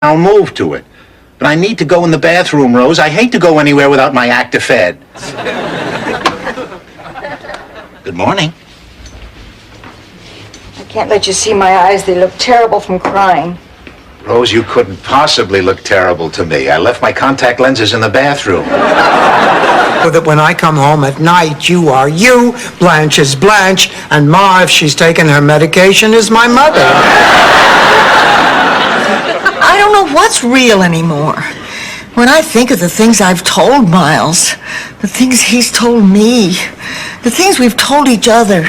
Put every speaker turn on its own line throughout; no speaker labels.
I'll move to it. But I need to go in the bathroom, Rose. I hate to go anywhere without my Actifed. Good morning.
I can't let you see my eyes. They look terrible from crying.
Rose, you couldn't possibly look terrible to me. I left my contact lenses in the bathroom.
So that when I come home at night, you are you, Blanche is Blanche, and Ma, if she's taken her medication, is my mother.
I don't know what's real anymore. When I think of the things I've told Miles, the things he's told me, the things we've told each other,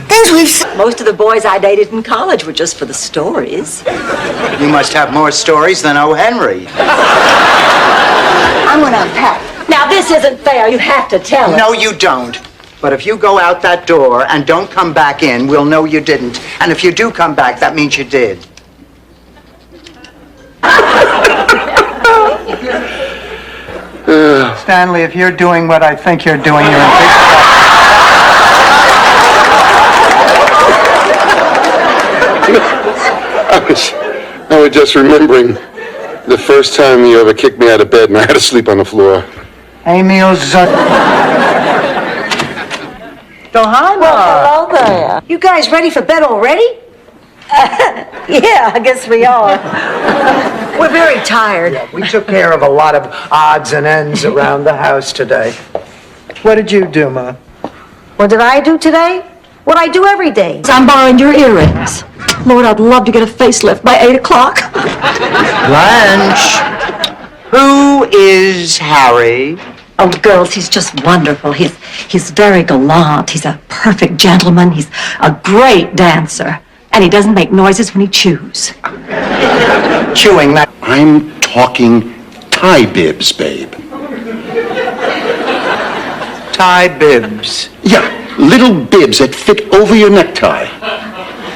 things we've...
Most of the boys I dated in college were just for the stories.
You must have more stories than O. Henry.
I'm gonna unpack.
Now, this isn't fair. You have to tell us.
No, you don't. But if you go out that door and don't come back in, we'll know you didn't. And if you do come back, that means you did.
Stanley, if you're doing what I think you're doing, you're in big
trouble. I was just remembering the first time you ever kicked me out of bed and I had to sleep on the floor.
Emil Zut.
So hi, Ma.
Hello there.
You guys ready for bed already?
Yeah, I guess we are.
We're very tired.
Yeah, we took care of a lot of odds and ends around the house today. What did you do, Ma?
What did I do today? What I do every day.
I'm borrowing your earrings. Lord, I'd love to get a facelift by 8 o'clock.
Blanche, who is Harry?
Oh, girls, he's just wonderful. He's very gallant. He's a perfect gentleman. He's a great dancer. And he doesn't make noises when he chews.
Chewing that.
I'm talking tie bibs, babe.
Tie bibs.
Yeah, little bibs that fit over your necktie.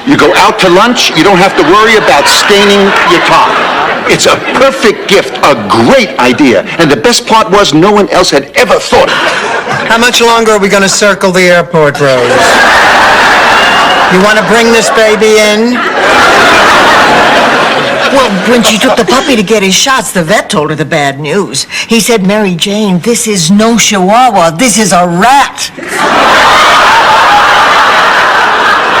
You go out to lunch, you don't have to worry about staining your top. It's a perfect gift, a great idea. And the best part was no one else had ever thought of it.
How much longer are we going to circle the airport, Rose? You want to bring this baby in?
Well, when she took the puppy to get his shots, the vet told her the bad news. He said, Mary Jane, this is no Chihuahua, this is a rat.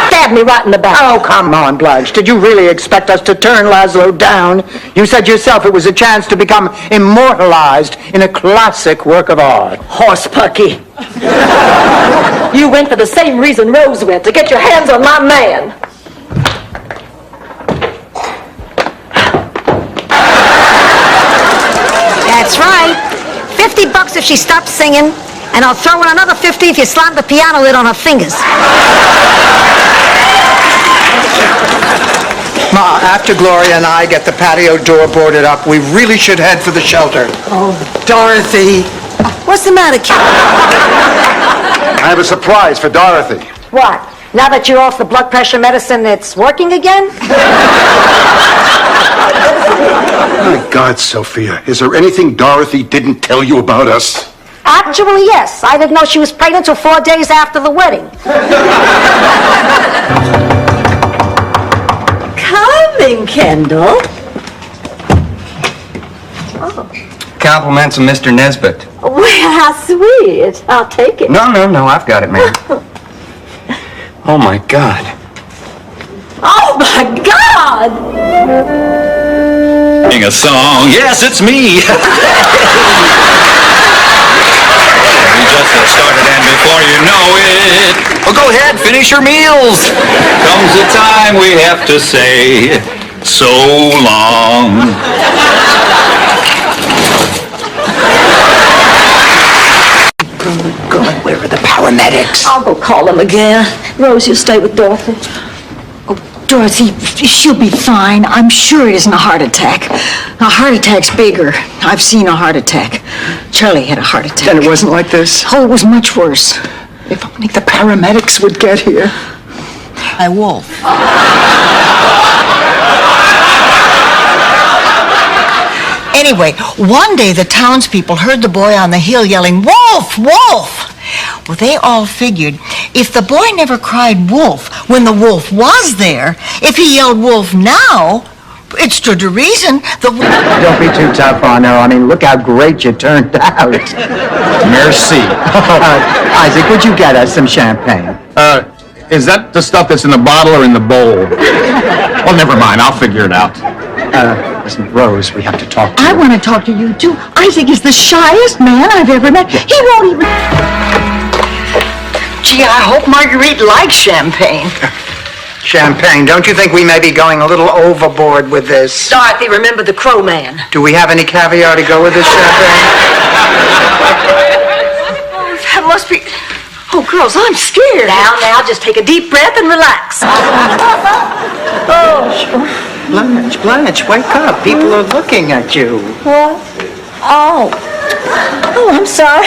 Stab me right in the back.
Oh, come on, Blanche. Did you really expect us to turn Laszlo down? You said yourself it was a chance to become immortalized in a classic work of art.
Horse pucky. You went for the same reason Rose went, to get your hands on my man.
That's right. $50 if she stops singing, and I'll throw in another 50 if you slam the piano lid on her fingers.
Ma, after Gloria and I get the patio door boarded up, we really should head for the shelter.
Oh, Dorothy. What's the matter, kid?
I have a surprise for Dorothy.
What? Now that you're off the blood pressure medicine, it's working again?
My God, Sophia, is there anything Dorothy didn't tell you about us?
Actually, yes. I didn't know she was pregnant until 4 days after the wedding.
Coming, Kendall.
Compliments of Mr. Nesbitt.
Well, how sweet. I'll take it.
No, I've got it, man. Oh, my God.
Oh, my God!
Sing a song. Yes, it's me. We just have started, and before you know it, well, go ahead, finish your meals. Comes the time we have to say so long.
God, where are the paramedics?
I'll go call them again. Rose, you stay with Dorothy.
Oh, Dorothy, she'll be fine. I'm sure it isn't a heart attack. A heart attack's bigger. I've seen a heart attack. Charlie had a heart attack.
And it wasn't like this?
Oh, it was much worse.
If only the paramedics would get here.
By Wolf. Anyway, one day the townspeople heard the boy on the hill yelling, "Wolf! Wolf!" Well, they all figured if the boy never cried wolf when the wolf was there, if he yelled wolf now, It stood to reason.
Don't be too tough on her. I mean, look how great you turned out.
Merci.
Isaac, would you get us some champagne?
Is that the stuff that's in the bottle or in the bowl? Well, never mind. I'll figure it out.
Listen, Rose, we have to talk to you.
I want to talk to you, too. Isaac is the shyest man I've ever met. He won't even... Gee, I hope Marguerite likes champagne.
Champagne, don't you think we may be going a little overboard with this?
Dorothy, remember the Crow Man.
Do we have any caviar to go with this champagne?
That must be... Oh, girls, I'm scared.
Now, just take a deep breath and relax.
Blanche, wake up. People are looking at you.
What? Oh, I'm sorry.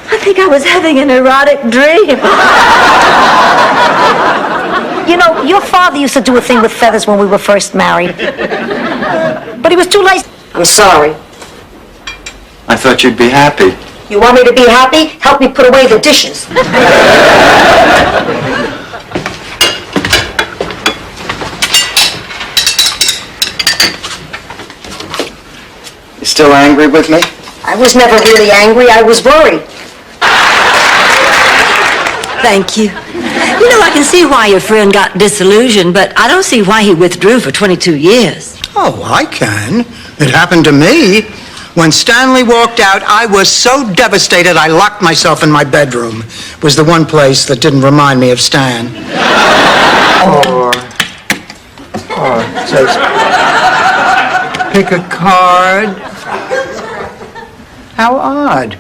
I think I was having an erotic dream.
You know, your father used to do a thing with feathers when we were first married. But he was too lazy. I'm sorry.
I thought you'd be happy.
You want me to be happy? Help me put away the dishes.
You still angry with me?
I was never really angry. I was worried.
Thank you. You know, I can see why your friend got disillusioned, but I don't see why he withdrew for 22 years.
Oh, I can. It happened to me. When Stanley walked out, I was so devastated I locked myself in my bedroom. It was the one place that didn't remind me of Stan. It says, pick a card. How odd.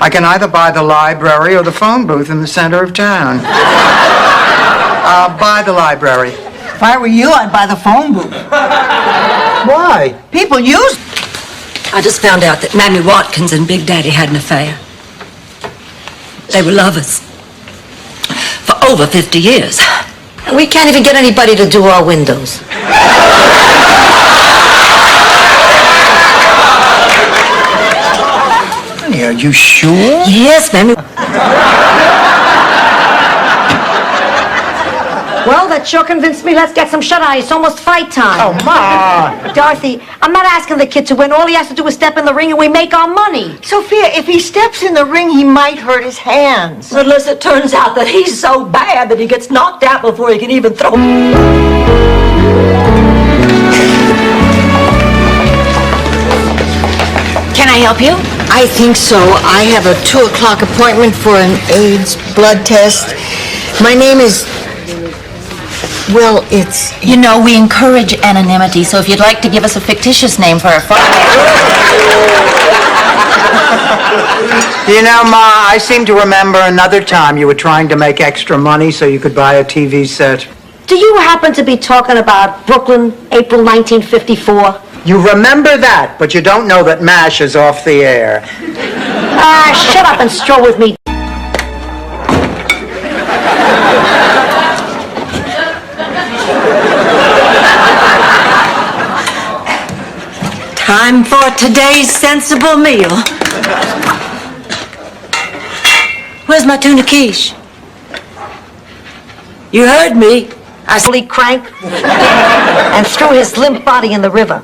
I can either buy the library or the phone booth in the center of town. I'll buy the library.
If I were you, I'd buy the phone booth.
Why?
People use...
I just found out that Mammy Watkins and Big Daddy had an affair. They were lovers. For over 50 years.
We can't even get anybody to do our windows.
Honey, are you sure?
Yes, Mammy.
Well, that sure convinced me. Let's get some shut-eye. It's almost fight time.
Oh, Ma!
Dorothy, I'm not asking the kid to win. All he has to do is step in the ring and we make our money.
Sophia, if he steps in the ring, he might hurt his hands.
Unless it turns out that he's so bad that he gets knocked out before he can even throw.
Can I help you?
I think so. I have a 2 o'clock appointment for an AIDS blood test. My name is... Well, it's...
You know, we encourage anonymity, so if you'd like to give us a fictitious name for our father...
You know, Ma, I seem to remember another time you were trying to make extra money so you could buy a TV set.
Do you happen to be talking about Brooklyn, April 1954?
You remember that, but you don't know that MASH is off the air.
Shut up and stroll with me.
Time for today's sensible meal. Where's my tuna quiche? You heard me.
I sleep crank and threw his limp body in the river.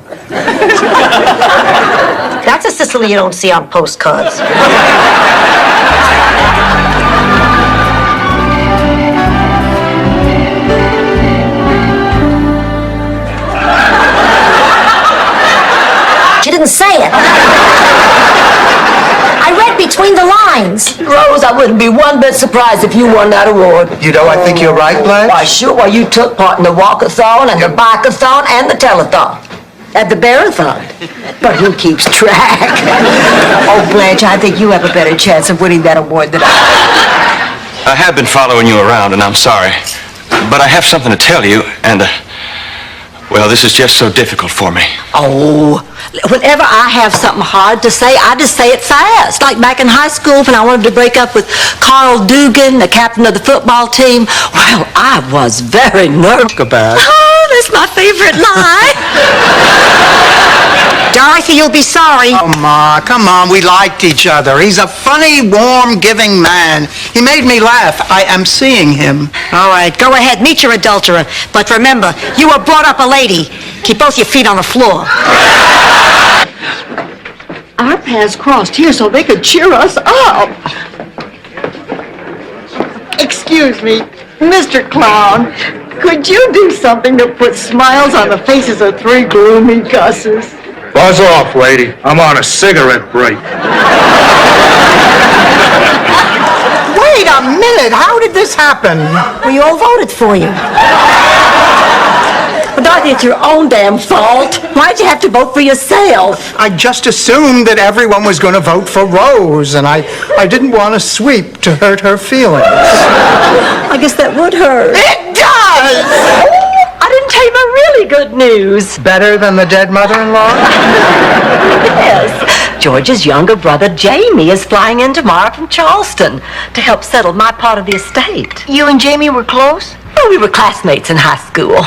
That's a Sicily you don't see on postcards. She didn't say it. I read between the lines.
Rose, I wouldn't be one bit surprised if you won that award.
You know, I think you're right, Blanche.
Why, sure. Well, you took part in the walkathon and the bikeathon and the telethon. At the bearathon. But who keeps track?
Oh, Blanche, I think you have a better chance of winning that award than I.
I have been following you around, and I'm sorry. But I have something to tell you, and, well, this is just so difficult for me.
Oh, whenever I have something hard to say, I just say it fast. Like back in high school when I wanted to break up with Carl Dugan, the captain of the football team. Well, I was very nervous.
Go back.
Oh, that's my favorite line.
Dorothy, you'll be sorry.
Oh, Ma, come on. We liked each other. He's a funny, warm, giving man. He made me laugh. I am seeing him.
All right, go ahead, meet your adulterer. But remember, you were brought up a lady. Keep both your feet on the floor.
Our paths crossed here so they could cheer us up. Excuse me, Mr. Clown, could you do something to put smiles on the faces of three gloomy Gusses?
Buzz off, lady. I'm on a cigarette break.
Wait a minute. How did this happen?
We all voted for you.
But Dorothy, it's your own damn fault. Why'd you have to vote for yourself?
I just assumed that everyone was going to vote for Rose, and I didn't want to sweep to hurt her feelings.
I guess that would hurt.
It does!
I didn't tell you my really good news.
Better than the dead mother-in-law?
Yes. George's younger brother, Jamie, is flying in tomorrow from Charleston to help settle my part of the estate.
You and Jamie were close?
Well, we were classmates in high school.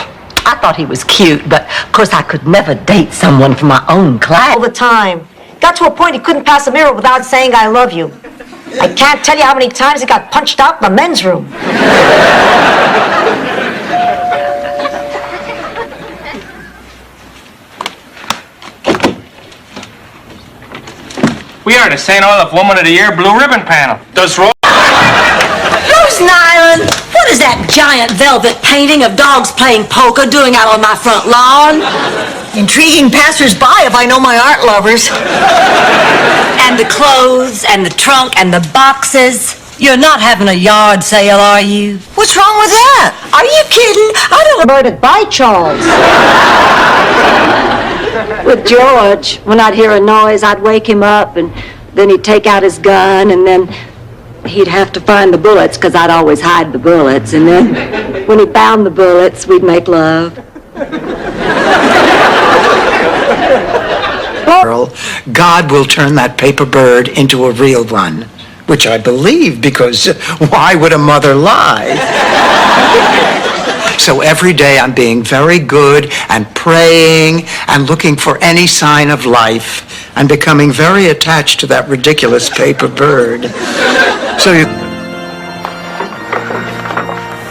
I thought he was cute, but of course I could never date someone from my own class.
All the time. Got to a point he couldn't pass a mirror without saying I love you. I can't tell you how many times he got punched out in the men's room.
We are the St. Olaf Woman of the Year Blue Ribbon panel. Does Rose...
Rose Nyland, what is that giant velvet painting of dogs playing poker doing out on my front lawn?
Intriguing passers-by if I know my art lovers.
And the clothes, and the trunk, and the boxes. You're not having a yard sale, are you?
What's wrong with that?
Are you kidding? I don't...
Murdered by Charles.
With George, when I'd hear a noise, I'd wake him up, and then he'd take out his gun, and then he'd have to find the bullets, because I'd always hide the bullets, and then when he found the bullets, we'd make love.
God will turn that paper bird into a real one, which I believe, because why would a mother lie? So every day I'm being very good and praying and looking for any sign of life and becoming very attached to that ridiculous paper bird. So you...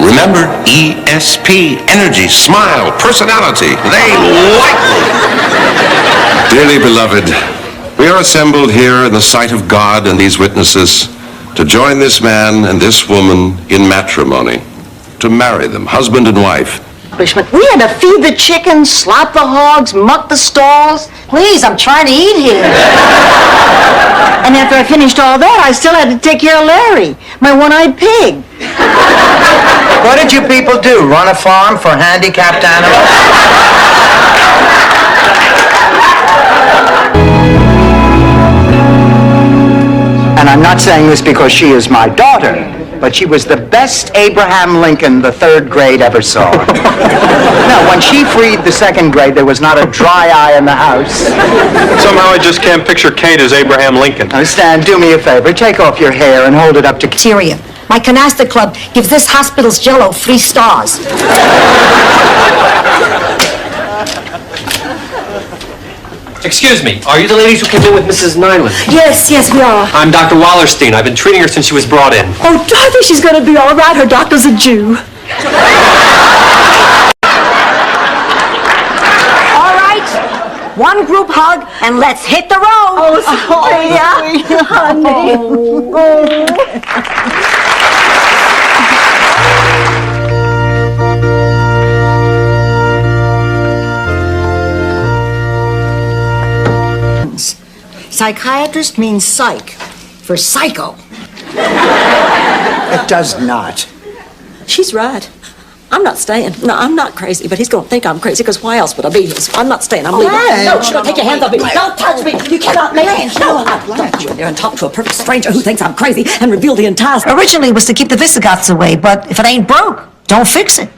Remember, ESP, energy, smile, personality. They like me. Dearly beloved, we are assembled here in the sight of God and these witnesses to join this man and this woman in matrimony, to marry them, husband and wife.
We had to feed the chickens, slop the hogs, muck the stalls.
Please, I'm trying to eat here.
And after I finished all that, I still had to take care of Larry, my one-eyed pig.
What did you people do? Run a farm for handicapped animals? And I'm not saying this because she is my daughter, but she was the best Abraham Lincoln the third grade ever saw. No, when she freed the second grade, there was not a dry eye in the house.
Somehow I just can't picture Kate as Abraham Lincoln.
Now, Stan, do me a favor. Take off your hair and hold it up to...
Criteria. My canasta club gives this hospital's Jell-O 3 stars.
Excuse me, are you the ladies who came in with Mrs. Nyland?
Yes, we are.
I'm Dr. Wallerstein. I've been treating her since she was brought in.
Oh, Dorothy, she's going to be all right. Her doctor's a Jew.
All right, one group hug, and let's hit the road.
Oh, yeah, honey.
Psychiatrist means psych, for psycho.
It does not.
She's right. I'm not staying. No, I'm not crazy, but he's going to think I'm crazy, because why else would I be here? So I'm not staying. I'm leaving. No, take your hands off me. Don't touch me. You cannot make me. No, don't go in there and talk to a perfect stranger who thinks I'm crazy and reveal the entire...
Originally it was to keep the Visigoths away, but if it ain't broke, don't fix it.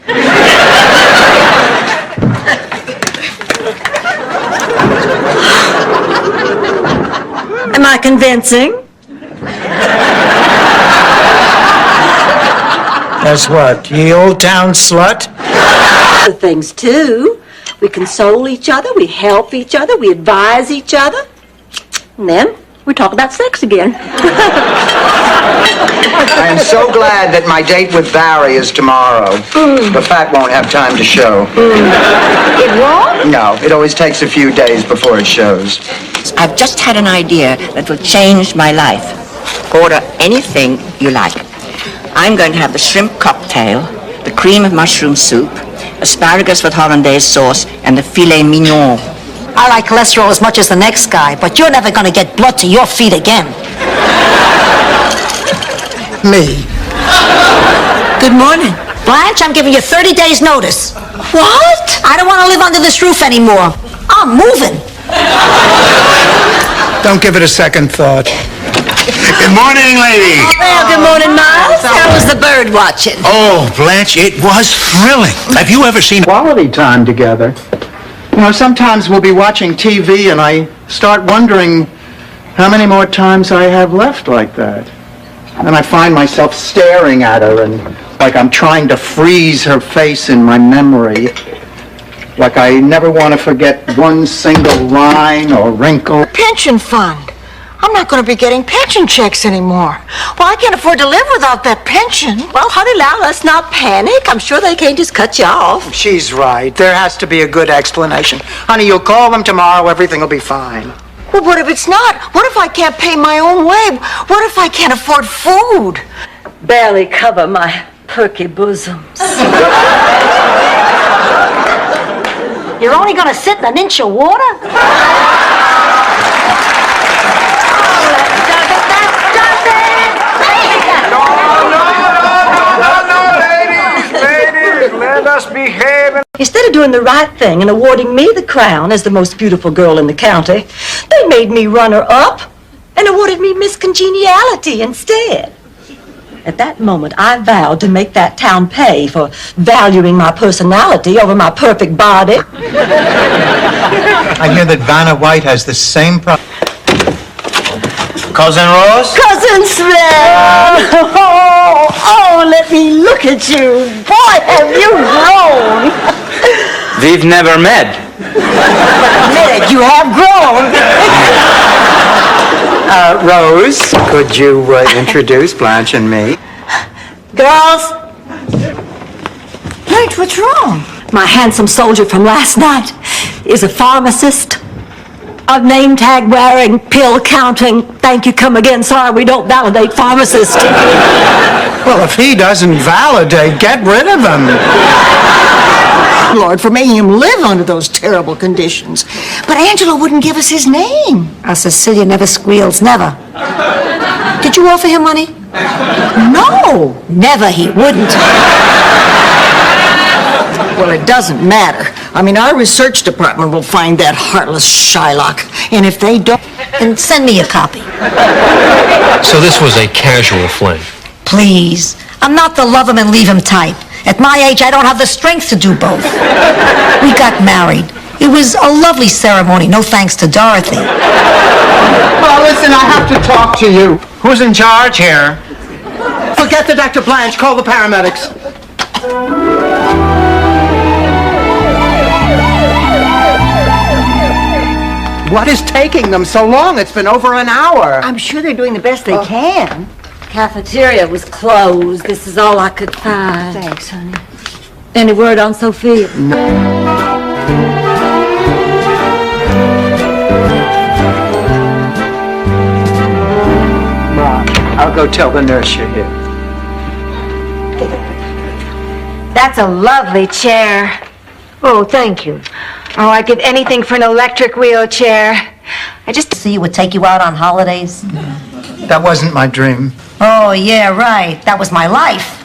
Am I convincing?
As what, ye old town slut?
Other things, too. We console each other, we help each other, we advise each other. And then we talk about sex again.
I am so glad that my date with Barry is tomorrow. The fact won't have time to show.
It won't?
No, it always takes a few days before it shows.
I've just had an idea that will change my life. Order anything you like. I'm going to have the shrimp cocktail, the cream of mushroom soup, asparagus with hollandaise sauce, and the filet mignon.
I like cholesterol as much as the next guy, but you're never going to get blood to your feet again.
Me.
Good morning.
Blanche, I'm giving you 30 days notice.
What?
I don't want to live under this roof anymore. I'm moving.
Don't give it a second thought.
Good morning, lady.
Well, good morning, Miles. How was the bird watching?
Oh, Blanche, it was thrilling. Have you ever seen...
Quality time together. You know, sometimes we'll be watching TV and I start wondering how many more times I have left like that. And I find myself staring at her and like I'm trying to freeze her face in my memory. Like I never want to forget one single line or wrinkle.
Pension fund. I'm not going to be getting pension checks anymore. Well, I can't afford to live without that pension.
Well, honey, now let's not panic. I'm sure they can't just cut you off.
She's right. There has to be a good explanation. Honey, you'll call them tomorrow. Everything will be fine.
Well, what if it's not? What if I can't pay my own way? What if I can't afford food?
Barely cover my perky bosoms.
You're only going to sit in an inch of water?
Let us behave.
Instead of doing the right thing and awarding me the crown as the most beautiful girl in the county, they made me runner-up and awarded me Miss Congeniality instead. At that moment, I vowed to make that town pay for valuing my personality over my perfect body.
I hear that Vanna White has the same problem.
Cousin Rose?
Cousin Sven! Oh, let me look at you. Boy, have you grown.
We've never met.
Admit it, you have grown.
Rose, could you introduce Blanche and me?
Girls,
Blanche, what's wrong?
my handsome soldier from last night is a pharmacist. A name tag wearing, pill counting, thank you, come again, sorry we don't validate pharmacists.
Well, if he doesn't validate, get rid of him.
Lord, for making him live under those terrible conditions. But Angelo wouldn't give us his name.
Our Cecilia never squeals, never. Did you offer him money?
No.
Never, he wouldn't.
Well, it doesn't matter. I mean, our research department will find that heartless Shylock. And if they don't...
Then send me a copy.
So this was a casual fling.
Please. I'm not the love him and leave him type. At my age, I don't have the strength to do both. We got married. It was a lovely ceremony, no thanks to Dorothy.
Well, listen, I have to talk to you. Who's in charge here? Forget the Dr. Blanche. Call the paramedics. What is taking them so long? It's been over an hour.
I'm sure they're doing the best they can.
Cafeteria was closed. This is all I could find.
Thanks, honey.
Any word on Sophia?
Mom, I'll go tell the nurse you're here.
That's a lovely chair.
Oh, thank you.
Oh, I'd give anything for an electric wheelchair. I just...
See, it would take you out on holidays.
That wasn't my dream.
Oh, yeah, right. That was my life.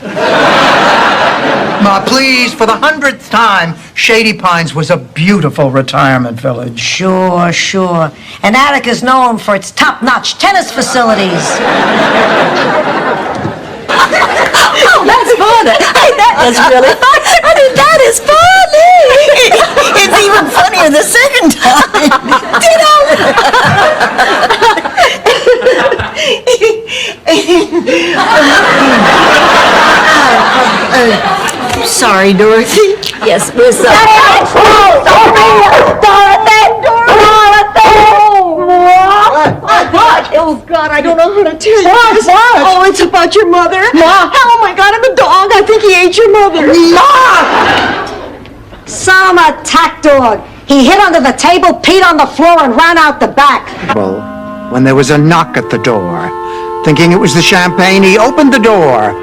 Ma, please, for the 100th time, Shady Pines was a beautiful retirement village.
Sure, sure. And Attica's known for its top-notch tennis facilities.
Oh, that's funny. Hey, that was really funny. I mean, that is funny.
It's even funnier the second time. Sorry, Dorothy.
Yes, we're sorry. Oh, God, I don't know how to tell you this. Oh, it's about your mother. Ma. Oh, my God, and the dog. I think he ate your mother.
Some attack dog. He hid under the table, peed on the floor, and ran out the back.
Well, when there was a knock at the door, thinking it was the champagne, he opened the door.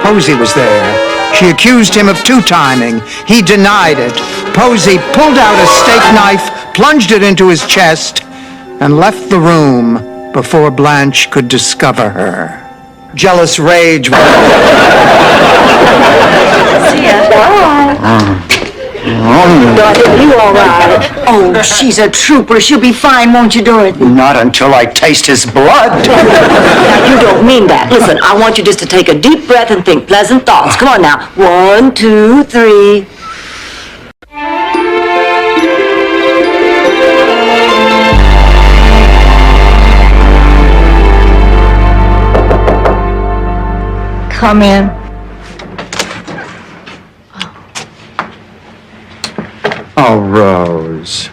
Posey was there. She accused him of two-timing. He denied it. Posey pulled out a steak knife, plunged it into his chest, and left the room before Blanche could discover her. Jealous rage.
See ya. Bye. Dorothy, are you all right?
Oh, she's a trooper. She'll be fine, won't you, Dorothy?
Not until I taste his blood.
You don't mean that. Listen, I want you just to take a deep breath and think pleasant thoughts. Come on now. 1, 2, 3.
Come in.
Oh, Rose.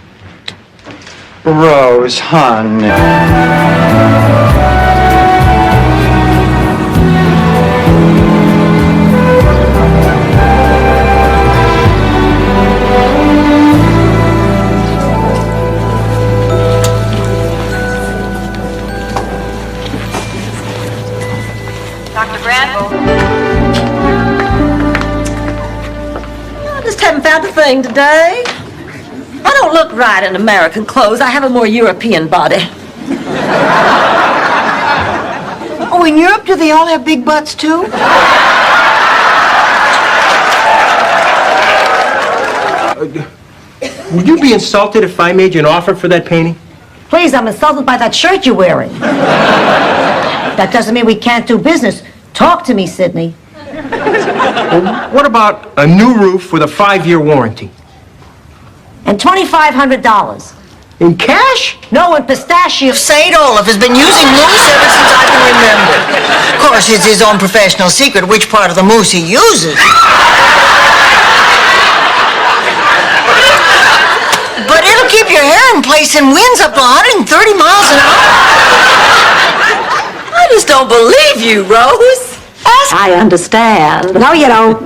Rose, hon.
Dr. Brandel?
I just haven't found a thing today. I don't look right in American clothes. I have a more European body.
Oh, in Europe, do they all have big butts, too?
Would you be insulted if I made you an offer for that painting?
Please, I'm insulted by that shirt you're wearing. That doesn't mean we can't do business. Talk to me, Sidney.
Well, what about a new roof with a 5-year warranty?
And $2,500.
In cash?
No, in pistachio.
St. Olaf has been using mousse ever since I can remember. Of course, it's his own professional secret which part of the mousse he uses. But it'll keep your hair in place in winds up to 130 miles an hour.
I just don't believe you, Rose. I understand.
No, you don't.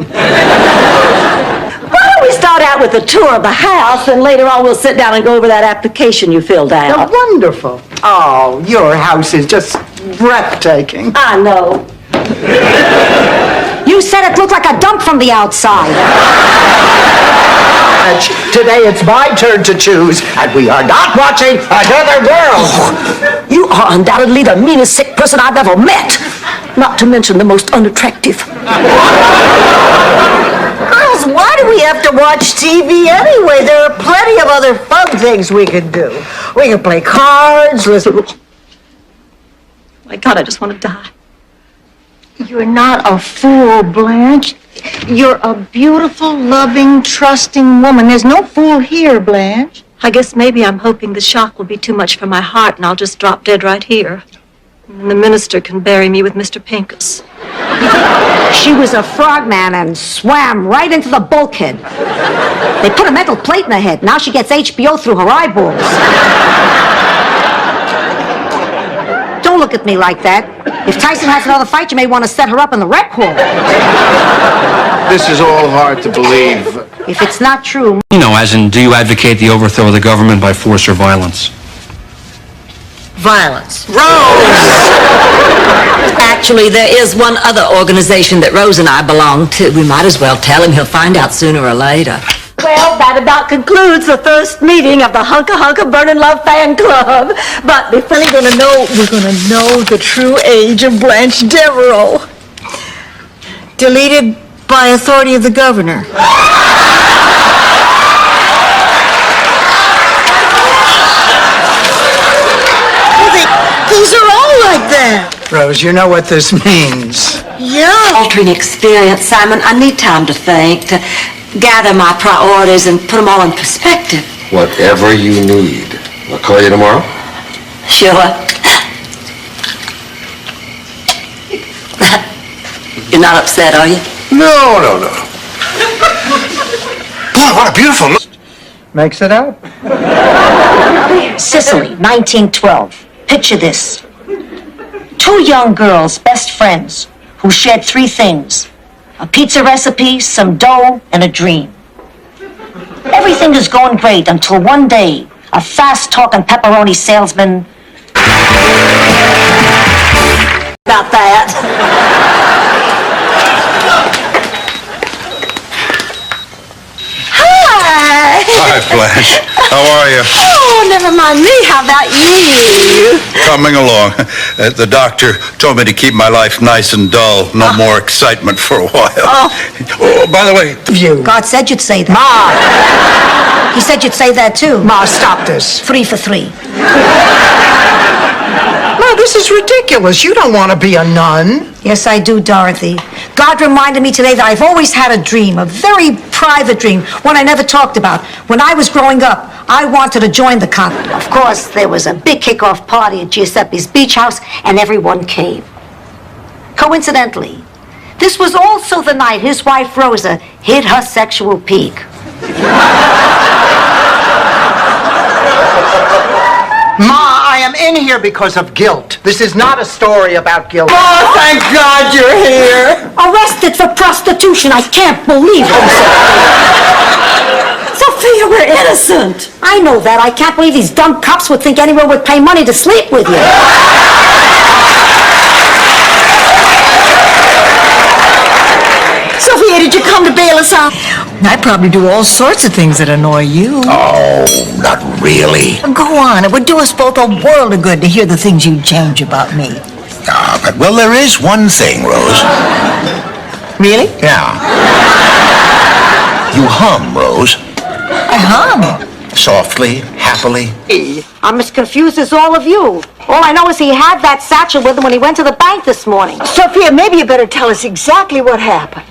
Why don't we start out with a tour of the house, and later on we'll sit down and go over that application you filled out.
Oh, wonderful. Oh, your house is just breathtaking.
I know.
You said it looked like a dump from the outside.
Today it's my turn to choose, and we are not watching Another World.
You are undoubtedly the meanest sick person I've ever met. Not to mention the most unattractive.
Girls, why do we have to watch TV anyway? There are plenty of other fun things we could do. We could play cards, listen.
My God, I just want to die.
You're not a fool, Blanche. You're a beautiful, loving, trusting woman. There's no fool here, Blanche.
I guess maybe I'm hoping the shock will be too much for my heart and I'll just drop dead right here. And the minister can bury me with Mr. Pincus.
She was a frogman and swam right into the bulkhead. They put a metal plate in her head. Now she gets HBO through her eyeballs. Don't look at me like that. If Tyson has another fight, you may want to set her up in the rec hall.
This is all hard to believe.
If it's not true...
You know, as in, do you advocate the overthrow of the government by force or violence?
Violence.
Rose! Actually, there is one other organization that Rose and I belong to. We might as well tell him. He'll find out sooner or later. Well, that about concludes the first meeting of the Hunka Hunka Burnin' Love Fan Club. But we're finally we're gonna know the true age of Blanche Devereaux.
Deleted by authority of the governor. These are all like that.
Rose, you know what this means.
Yeah.
Altering experience, Simon. I need time to think, to gather my priorities and put them all in perspective.
Whatever you need. I'll call you tomorrow.
Sure. You're not upset, are you?
No. Boy, what a beautiful...
Makes it up.
Sicily, 1912. Picture this. 2 young girls, best friends, who shared 3 things. A pizza recipe, some dough, and a dream. Everything is going great until one day, a fast-talking pepperoni salesman...
About that.
Hi, Blanche. How are you?
Oh, never mind me. How about you?
Coming along. The doctor told me to keep my life nice and dull. No more excitement for a while. Oh, by the way...
God said you'd say that.
Ma!
He said you'd say that too.
Ma, stop this.
3 for 3.
Ma, this is ridiculous. You don't want to be a nun.
Yes, I do, Dorothy. God reminded me today that I've always had a dream, a very private dream, one I never talked about. When I was growing up, I wanted to join the convent. Of course, there was a big kickoff party at Giuseppe's beach house, and everyone came. Coincidentally, this was also the night his wife, Rosa, hit her sexual peak.
Ma, I am in here because of guilt. This is not a story about guilt.
Oh, thank God you're here.
Arrested for prostitution. I can't believe it.
Sophia, we're innocent.
I know that. I can't believe these dumb cops would think anyone would pay money to sleep with you.
Sophia, did you come to bail us out? I probably do all sorts of things that annoy you.
Oh, not really.
Go on. It would do us both a world of good to hear the things you change about me.
Ah, but, well, there is one thing, Rose.
Really?
Yeah. You hum, Rose.
I hum.
Softly, happily.
I'm as confused as all of you. All I know is he had that satchel with him when he went to the bank this morning.
Sophia, maybe you better tell us exactly what happened.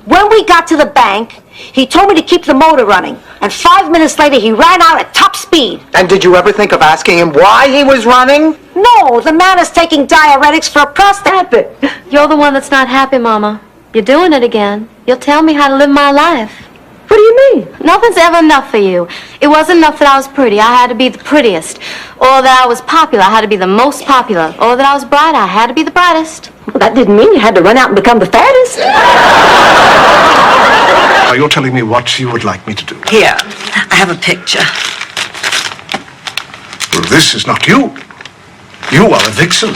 When we got to the bank, he told me to keep the motor running. And 5 minutes later, he ran out at top speed.
And did you ever think of asking him why he was running?
No, the man is taking diuretics for a prostate.
You're the one that's not happy, Mama. You're doing it again. You'll tell me how to live my life.
What do you mean?
Nothing's ever enough for you. It wasn't enough that I was pretty. I had to be the prettiest. Or that I was popular. I had to be the most popular. Or that I was bright. I had to be the brightest.
Well, that didn't mean you had to run out and become the fattest.
Are you telling me what you would like me to do?
Here, I have a picture.
Well, this is not you. You are a vixen.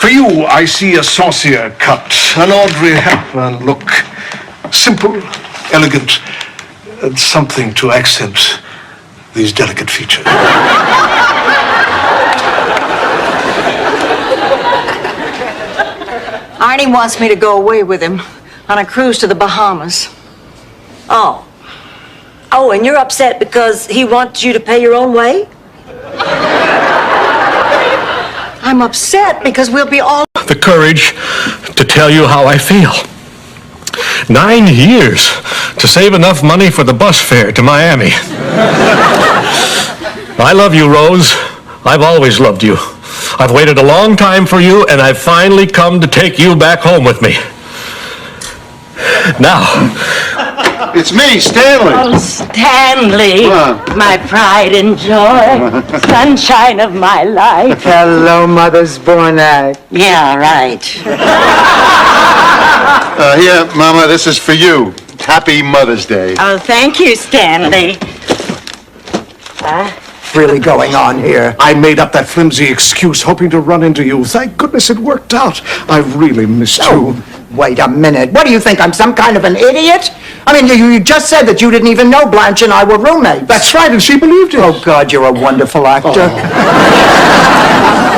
For you, I see a saucier cut, an Audrey Hepburn look. Simple, elegant, and something to accent these delicate features.
Arnie wants me to go away with him on a cruise to the Bahamas.
Oh. Oh, and you're upset because he wants you to pay your own way?
I'm upset because we'll be all...
The courage to tell you how I feel. 9 years to save enough money for the bus fare to Miami. I love you, Rose. I've always loved you. I've waited a long time for you, and I've finally come to take you back home with me. Now...
It's me, Stanley.
Oh, Stanley, my pride and joy, sunshine of my life.
Hello, Mother's Bornak.
Yeah, right.
Here, Mama, this is for you. Happy Mother's Day.
Oh, thank you, Stanley.
Really going on here?
I made up that flimsy excuse hoping to run into you. Thank goodness it worked out. I really missed you.
Wait a minute. What do you think? I'm some kind of an idiot? I mean, you just said that you didn't even know Blanche and I were roommates.
That's right, and she believed it.
Oh, God, you're a wonderful actor.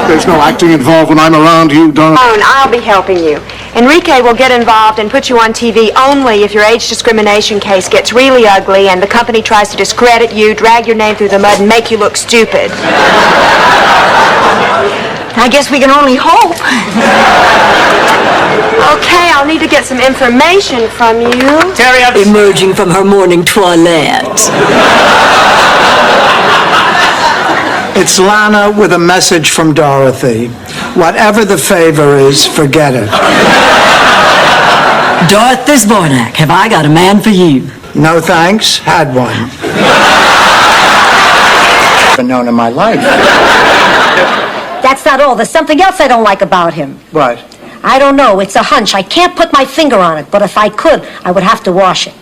There's no acting involved when I'm around you, darling.
I'll be helping you. Enrique will get involved and put you on TV only if your age discrimination case gets really ugly and the company tries to discredit you, drag your name through the mud, and make you look stupid.
I guess we can only hope.
Okay, I'll need to get some information from you.
Terry, emerging from her morning toilette.
It's Lana with a message from Dorothy. Whatever the favor is, forget it.
Dorothy Zbornak, have I got a man for you?
No thanks, had one. ever known in my life.
That's not all. There's something else I don't like about him.
What?
I don't know. It's a hunch. I can't put my finger on it, but if I could, I would have to wash it.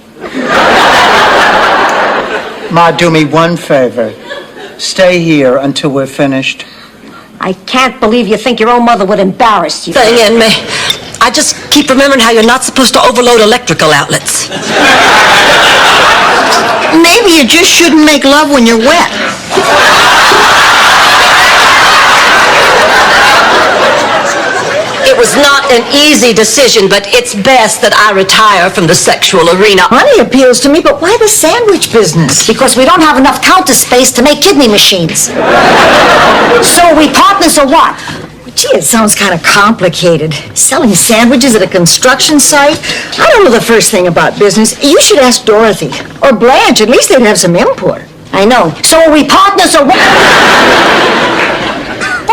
Ma, do me one favor. Stay here until we're finished.
I can't believe you think your own mother would embarrass you.
Thing in me. I just keep remembering how you're not supposed to overload electrical outlets.
Maybe you just shouldn't make love when you're wet.
It was not an easy decision, but it's best that I retire from the sexual arena.
Money appeals to me, but why the sandwich business?
Because we don't have enough counter space to make kidney machines. So are we partners or what?
Gee, it sounds kind of complicated. Selling sandwiches at a construction site? I don't know the first thing about business. You should ask Dorothy. Or Blanche. At least they'd have some input.
I know. So are we partners or what?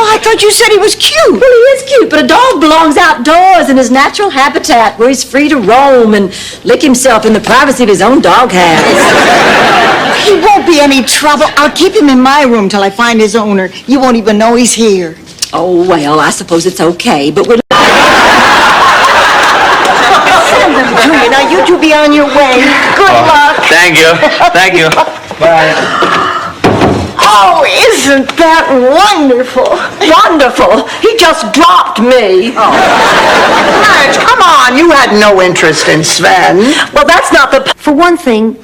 Oh, I thought you said he was cute.
Well, he is cute, but a dog belongs outdoors in his natural habitat where he's free to roam and lick himself in the privacy of his own doghouse.
He won't be any trouble. I'll keep him in my room till I find his owner. You won't even know he's here.
Oh, well, I suppose it's okay, but we're...
Send them to you. Now, you two be on your way. Good luck.
Thank you. Thank you. Bye.
Oh, isn't that wonderful?
Wonderful. He just dropped me.
Blanche, come on. You had no interest in Sven.
Well, that's not the...
For one thing,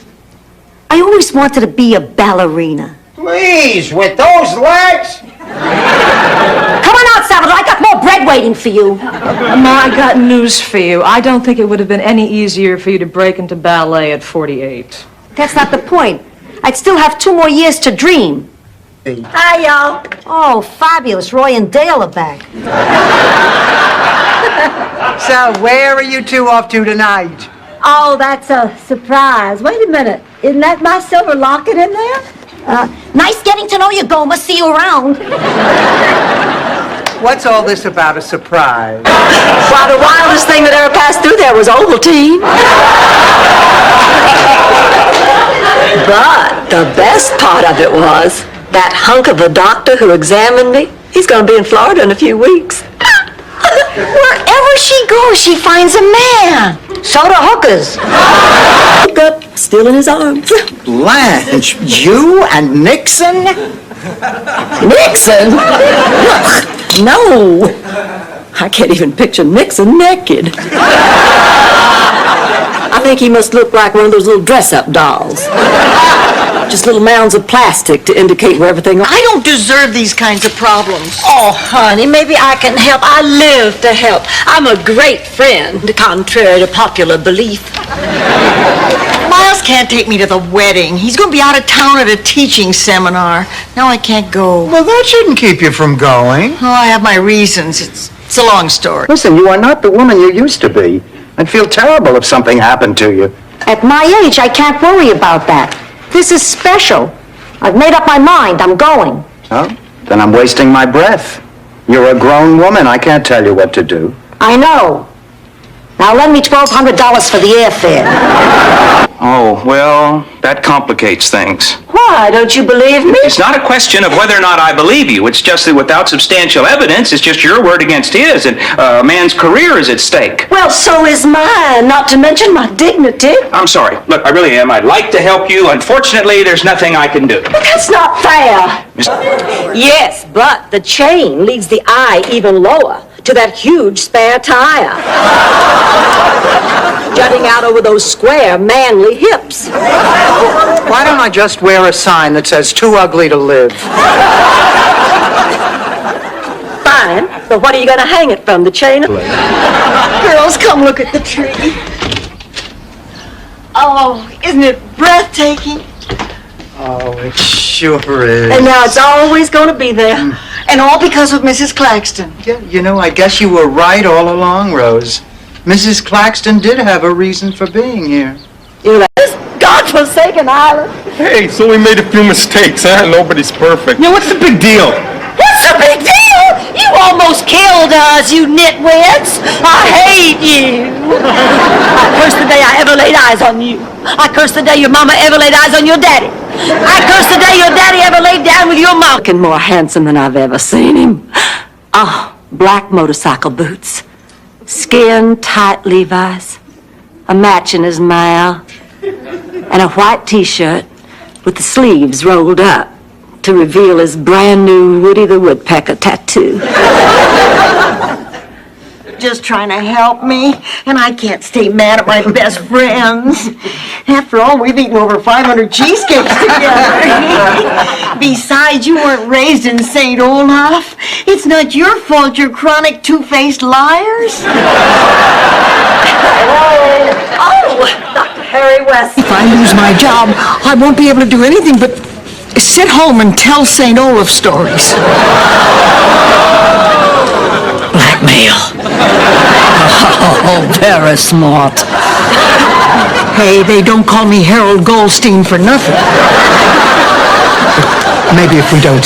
I always wanted to be a ballerina.
Please, with those legs?
Come on out, Salvador. I got more bread waiting for you.
Ma, I got news for you. I don't think it would have been any easier for you to break into ballet at 48.
That's not the point. I'd still have 2 more years to dream.
Hi, y'all.
Oh, fabulous. Roy and Dale are back.
So, where are you two off to tonight?
Oh, that's a surprise. Wait a minute. Isn't that my silver locket in there? Nice getting to know you, Goma. See you around.
What's all this about a surprise?
Why, the wildest thing that ever passed through there was Ovaltine. But the best part of it was that hunk of a doctor who examined me. He's going to be in Florida in a few weeks.
Wherever she goes, she finds a man.
So do hookers.
Woke up, still in his arms.
Blanche, you and Nixon?
Nixon? No. I can't even picture Nixon naked. I think he must look like one of those little dress-up dolls. Just little mounds of plastic to indicate where everything...
I don't deserve these kinds of problems.
Oh, honey, maybe I can help. I live to help. I'm a great friend, contrary to popular belief.
Miles can't take me to the wedding. He's going to be out of town at a teaching seminar. Now I can't go.
Well, that shouldn't keep you from going.
Oh, I have my reasons. It's a long story.
Listen, you are not the woman you used to be. I'd feel terrible if something happened to you.
At my age, I can't worry about that. This is special. I've made up my mind. I'm going.
Oh, then I'm wasting my breath. You're a grown woman. I can't tell you what to do.
I know. Now lend me $1,200 for the airfare.
Oh, well, that complicates things.
Why? Don't you believe me?
It's not a question of whether or not I believe you. It's just that without substantial evidence, it's just your word against his, and a man's career is at stake.
Well, so is mine, not to mention my dignity.
I'm sorry. Look, I really am. I'd like to help you. Unfortunately, there's nothing I can do.
But that's not fair. Yes, but the chain leads the eye even lower to that huge spare tire. Jutting out over those square, manly hips.
Why don't I just wear a sign that says, "Too ugly to live"?
Fine, but what are you going to hang it from, the chain?
Girls, come look at the tree. Oh, isn't it breathtaking?
Oh, it sure is.
And now it's always going to be there.
And all because of Mrs. Claxton.
Yeah, you know, I guess you were right all along, Rose. Mrs. Claxton did have a reason for being here.
You know, this godforsaken island.
Hey, so we made a few mistakes, huh? Nobody's perfect. Yeah, what's the big deal?
What's the big deal? You almost killed us, you nitwits. I hate you. I curse the day I ever laid eyes on you. I curse the day your mama ever laid eyes on your daddy. I curse the day your daddy ever laid down with your mom. Looking more handsome than I've ever seen him. Oh, black motorcycle boots, skin-tight Levi's, a match in his mouth, and a white T-shirt with the sleeves rolled up to reveal his brand new Woody the Woodpecker tattoo.
Just trying to help me, and I can't stay mad at my best friends. After all, we've eaten over 500 cheesecakes together. Besides, you weren't raised in St. Olaf. It's not your fault you're chronic two-faced liars.
Oh, Dr. Harry West.
If I lose my job, I won't be able to do anything but sit home and tell St. Olaf stories.
Blackmail. Oh, very smart.
Hey, they don't call me Harold Goldstein for nothing.
Maybe if we don't...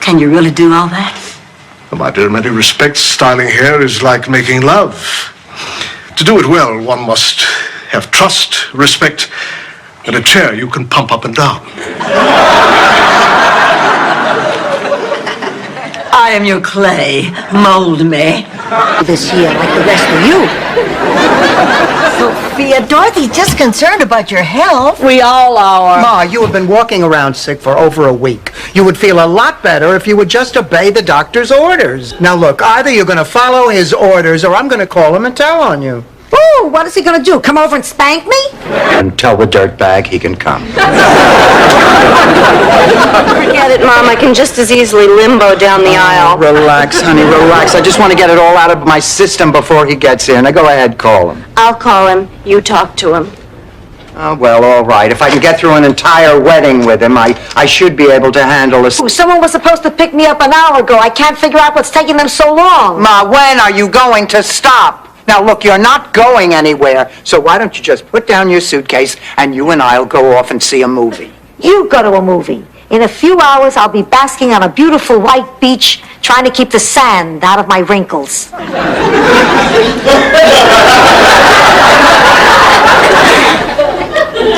Can you really do all that?
Well, my dear, in many respects, styling hair is like making love. To do it well, one must have trust, respect, and a chair you can pump up and down.
I am your clay. Mold me.
This year, like the rest of you.
Sophia, Dorothy's just concerned about your health.
We all are.
Ma, you have been walking around sick for over a week. You would feel a lot better if you would just obey the doctor's orders. Now look, either you're going to follow his orders or I'm going to call him and tell on you.
Ooh, what is he gonna do? Come over and spank me?
And tell the dirtbag he can come.
Forget it, Mom. I can just as easily limbo down the aisle.
Relax, honey, relax. I just want to get it all out of my system before he gets here. Now go ahead, call him.
I'll call him. You talk to him.
Oh, well, all right. If I can get through an entire wedding with him, I should be able to handle this.
Ooh, someone was supposed to pick me up an hour ago. I can't figure out what's taking them so long.
Ma, when are you going to stop? Now, look, you're not going anywhere, so why don't you just put down your suitcase and you and I'll go off and see a movie?
You go to a movie. In a few hours, I'll be basking on a beautiful white beach, trying to keep the sand out of my wrinkles.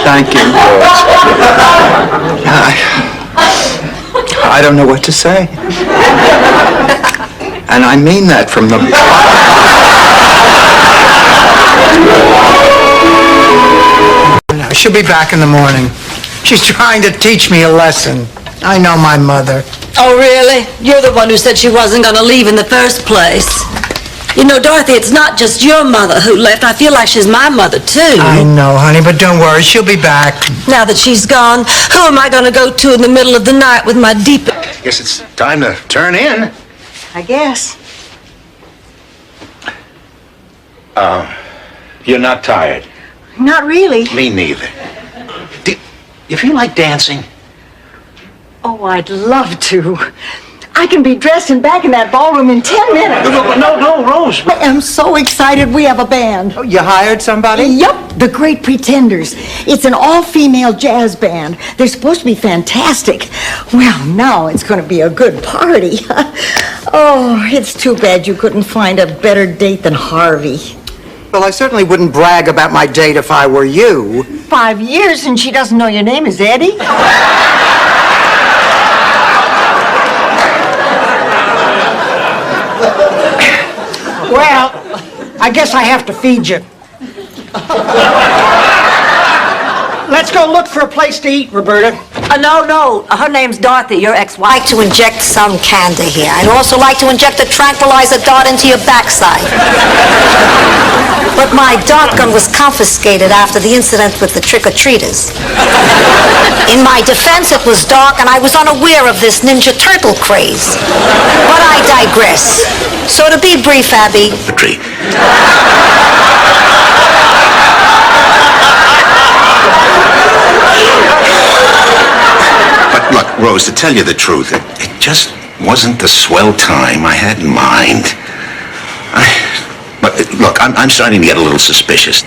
Thank you, George. I don't know what to say. And I mean that from the... She'll be back in the morning. She's trying to teach me a lesson. I know my mother.
Oh, really? You're the one who said she wasn't going to leave in the first place. You know, Dorothy, it's not just your mother who left. I feel like she's my mother, too.
I know, honey, but don't worry. She'll be back.
Now that she's gone, who am I going to go to in the middle of the night with my deep...
Guess it's time to turn in.
I guess.
You're not tired.
Not really.
Me neither. Do you feel like dancing?
Oh, I'd love to. I can be dressed and back in that ballroom in 10 minutes.
No, Rose.
I am so excited we have a band.
Oh, you hired somebody?
Yup, the Great Pretenders. It's an all-female jazz band. They're supposed to be fantastic. Well, now it's going to be a good party. Oh, it's too bad you couldn't find a better date than Harvey.
Well, I certainly wouldn't brag about my date if I were you.
5 years and she doesn't know your name is Eddie?
Well, I guess I have to feed you. Let's go look for a place to eat, Roberta.
No. Her name's Dorothy, your ex-wife.
I'd like to inject some candy here. I'd also like to inject a tranquilizer dart into your backside. But my dart gun was confiscated after the incident with the trick-or-treaters. In my defense, it was dark and I was unaware of this Ninja Turtle craze. But I digress. So to be brief, Abby...
Tree. But look, Rose, to tell you the truth, it just wasn't the swell time I had in mind. But look, I'm starting to get a little suspicious.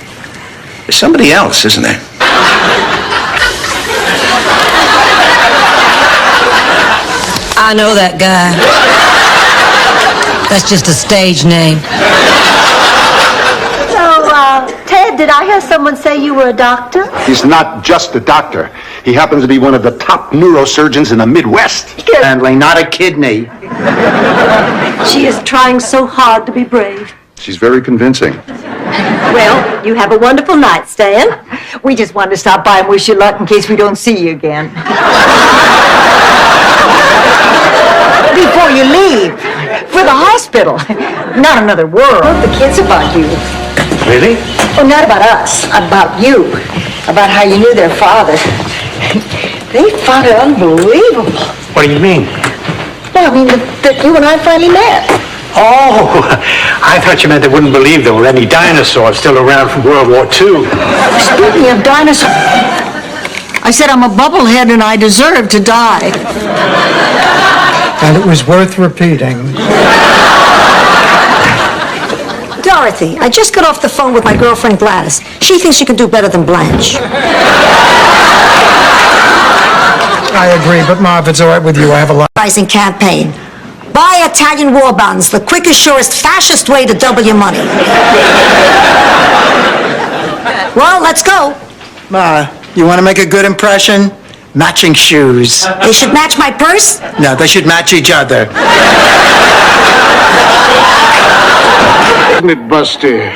There's somebody else, isn't there?
I know that guy. That's just a stage name.
So, Ted, did I hear someone say you were a doctor?
He's not just a doctor. He happens to be one of the top neurosurgeons in the Midwest.
Handling, not a kidney.
She is trying so hard to be brave.
She's very convincing.
Well, you have a wonderful night, Stan.
We just wanted to stop by and wish you luck in case we don't see you again. Before you leave, for the hospital. Not another word. The kids about you.
Really?
Oh, not about us, about you. About how you knew their father. They found it unbelievable.
What do you mean?
Well, I mean, that you and I finally met.
Oh, I thought you meant they wouldn't believe there were any dinosaurs still around from World War II.
Speaking of dinosaurs, I said I'm a bubblehead and I deserve to die.
And it was worth repeating.
Dorothy, I just got off the phone with my girlfriend Gladys. She thinks she can do better than Blanche.
I agree, but Ma, if it's all right with you, I have a lot.
Rising campaign. Buy Italian war bonds, the quickest, surest, fascist way to double your money. Well, let's go.
Ma, you want to make a good impression? Matching shoes.
They should match my purse?
No, they should match each other.
Isn't it, Busty?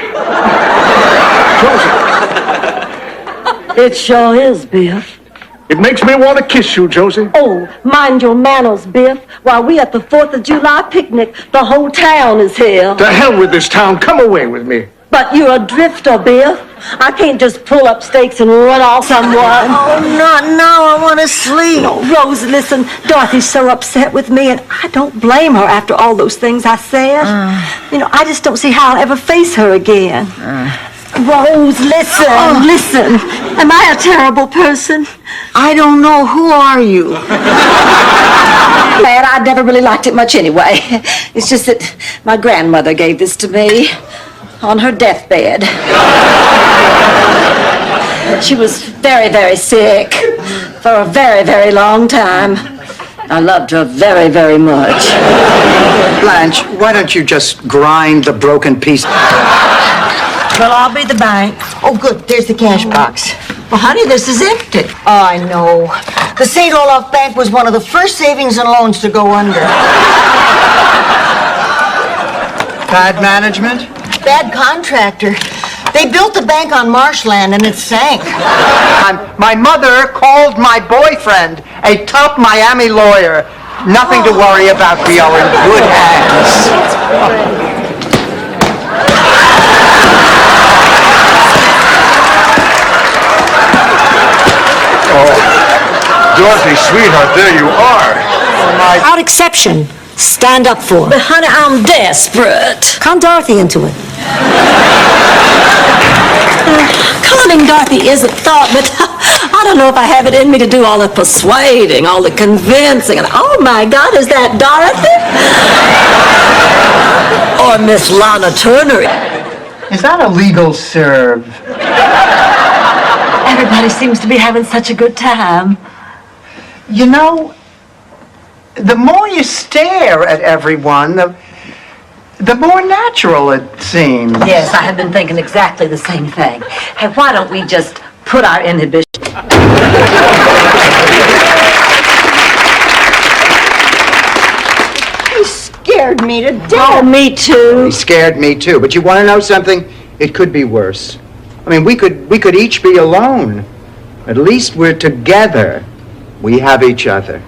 It sure is, Biff.
It makes me want to kiss you, Josie.
Oh, mind your manners, Biff. While we at the 4th of July picnic, the whole town is here.
To hell with this town. Come away with me.
But you're a drifter, Biff. I can't just pull up stakes and run off someone.
Oh, not now. I want to sleep.
No, Rose, listen. Dorothy's so upset with me, and I don't blame her after all those things I said. I just don't see how I'll ever face her again. Rose, listen, listen. Am I a terrible person?
I don't know. Who are you?
Man, I never really liked it much anyway. It's just that my grandmother gave this to me on her deathbed. She was very, very sick for a very, very long time. I loved her very, very much.
Blanche, why don't you just grind the broken piece?
Well, I'll be the bank. Oh, good. There's the cash box. Well, honey, this is empty. Oh, I know. The St. Olaf Bank was one of the first savings and loans to go under.
Bad management?
Bad contractor. They built the bank on marshland and it sank.
My mother called my boyfriend a top Miami lawyer. Nothing to worry about. We are in good hands.
Dorothy, sweetheart, there you are.
Without exception, stand up for.
But honey, I'm desperate.
Count Dorothy into it.
Conning Dorothy is a thought, but I don't know if I have it in me to do all the persuading, all the convincing, and oh my God, is that Dorothy? Or Miss Lana Turner?
Is that a legal serve?
Everybody seems to be having such a good time.
You know, the more you stare at everyone, the more natural it seems.
Yes, I have been thinking exactly the same thing. Hey, why don't we just put our inhibition...
He scared me to death.
Oh, me too.
He scared me too, but you want to know something? It could be worse. I mean, we could each be alone. At least we're together. We have each other.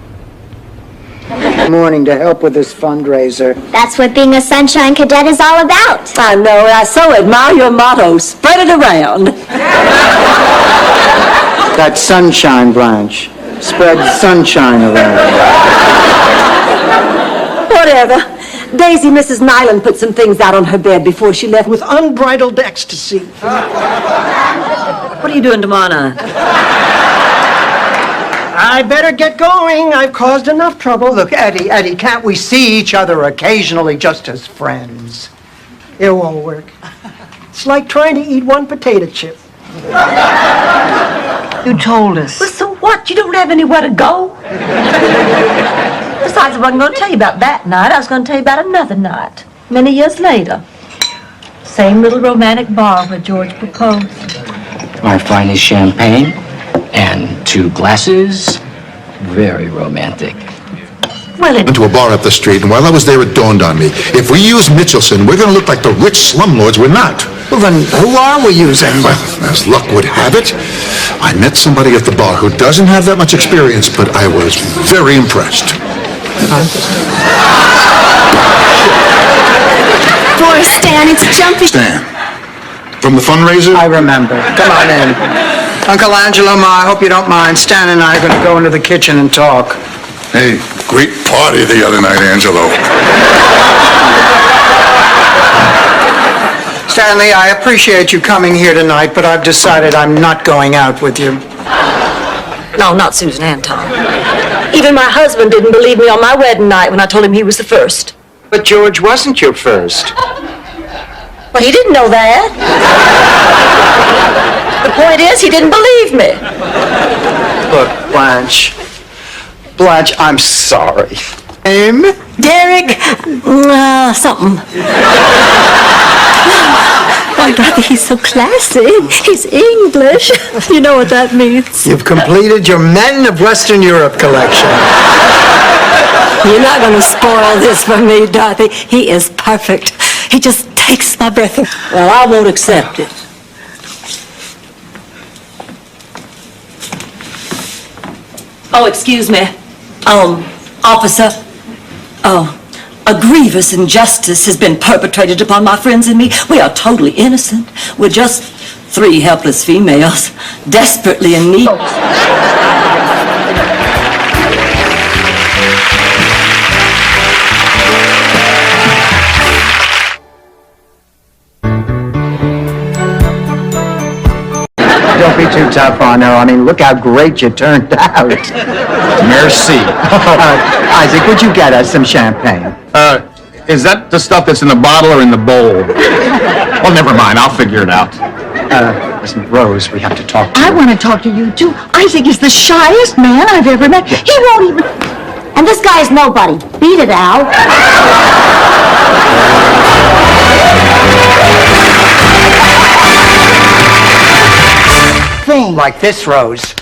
Good morning to help with this fundraiser.
That's what being a Sunshine Cadet is all about.
I know, I so admire your motto. Spread it around.
That's sunshine, Blanche. Spread sunshine around.
Whatever. Daisy, Mrs. Nyland put some things out on her bed before she left.
With unbridled ecstasy.
What are you doing tomorrow night?
I better get going. I've caused enough trouble.
Look, Eddie, can't we see each other occasionally just as friends?
It won't work. It's like trying to eat one potato chip.
You told us.
Well, so what? You don't have anywhere to go? Besides, I wasn't going to tell you about that night. I was going to tell you about another night, many years later. Same little romantic bar where George proposed.
My finest champagne and 2 glasses. Very romantic.
Well, went to a bar up the street, and while I was there, it dawned on me. If we use Mitchelson, we're going to look like the rich slumlords we're not.
Well, then who are we using?
Well, as luck would have it, I met somebody at the bar who doesn't have that much experience, but I was very impressed.
Boy, Stan, it's jumpy.
Stan, from the fundraiser?
I remember. Come on in. Uncle Angelo, Ma, I hope you don't mind. Stan and I are going to go into the kitchen and talk.
Hey, great party the other night, Angelo.
Stanley, I appreciate you coming here tonight, but I've decided I'm not going out with you.
No, not Susan and Tom. Even my husband didn't believe me on my wedding night when I told him he was the first.
But George wasn't your first.
Well, he didn't know that. The point is, he didn't believe me.
Look, Blanche, I'm sorry.
Derek, something.
Oh, Dorothy, he's so classy. He's English. You know what that means.
You've completed your Men of Western Europe collection.
You're not going to spoil this for me, Dorothy. He is perfect. He just takes my breath. Well, I won't accept it. Oh, excuse me. Officer. A grievous injustice has been perpetrated upon my friends and me. We are totally innocent. We're just 3 helpless females, desperately in need.
Don't be too tough on her. I mean, look how great you turned out.
Merci.
Isaac, would you get us some champagne?
Is that the stuff that's in the bottle or in the bowl? Well, never mind. I'll figure it out.
Listen, Rose, we have to talk to you.
I want to talk to you, too. Isaac is the shyest man I've ever met. He won't even...
And this guy's nobody. Beat it, Al.
Thing like this, Rose.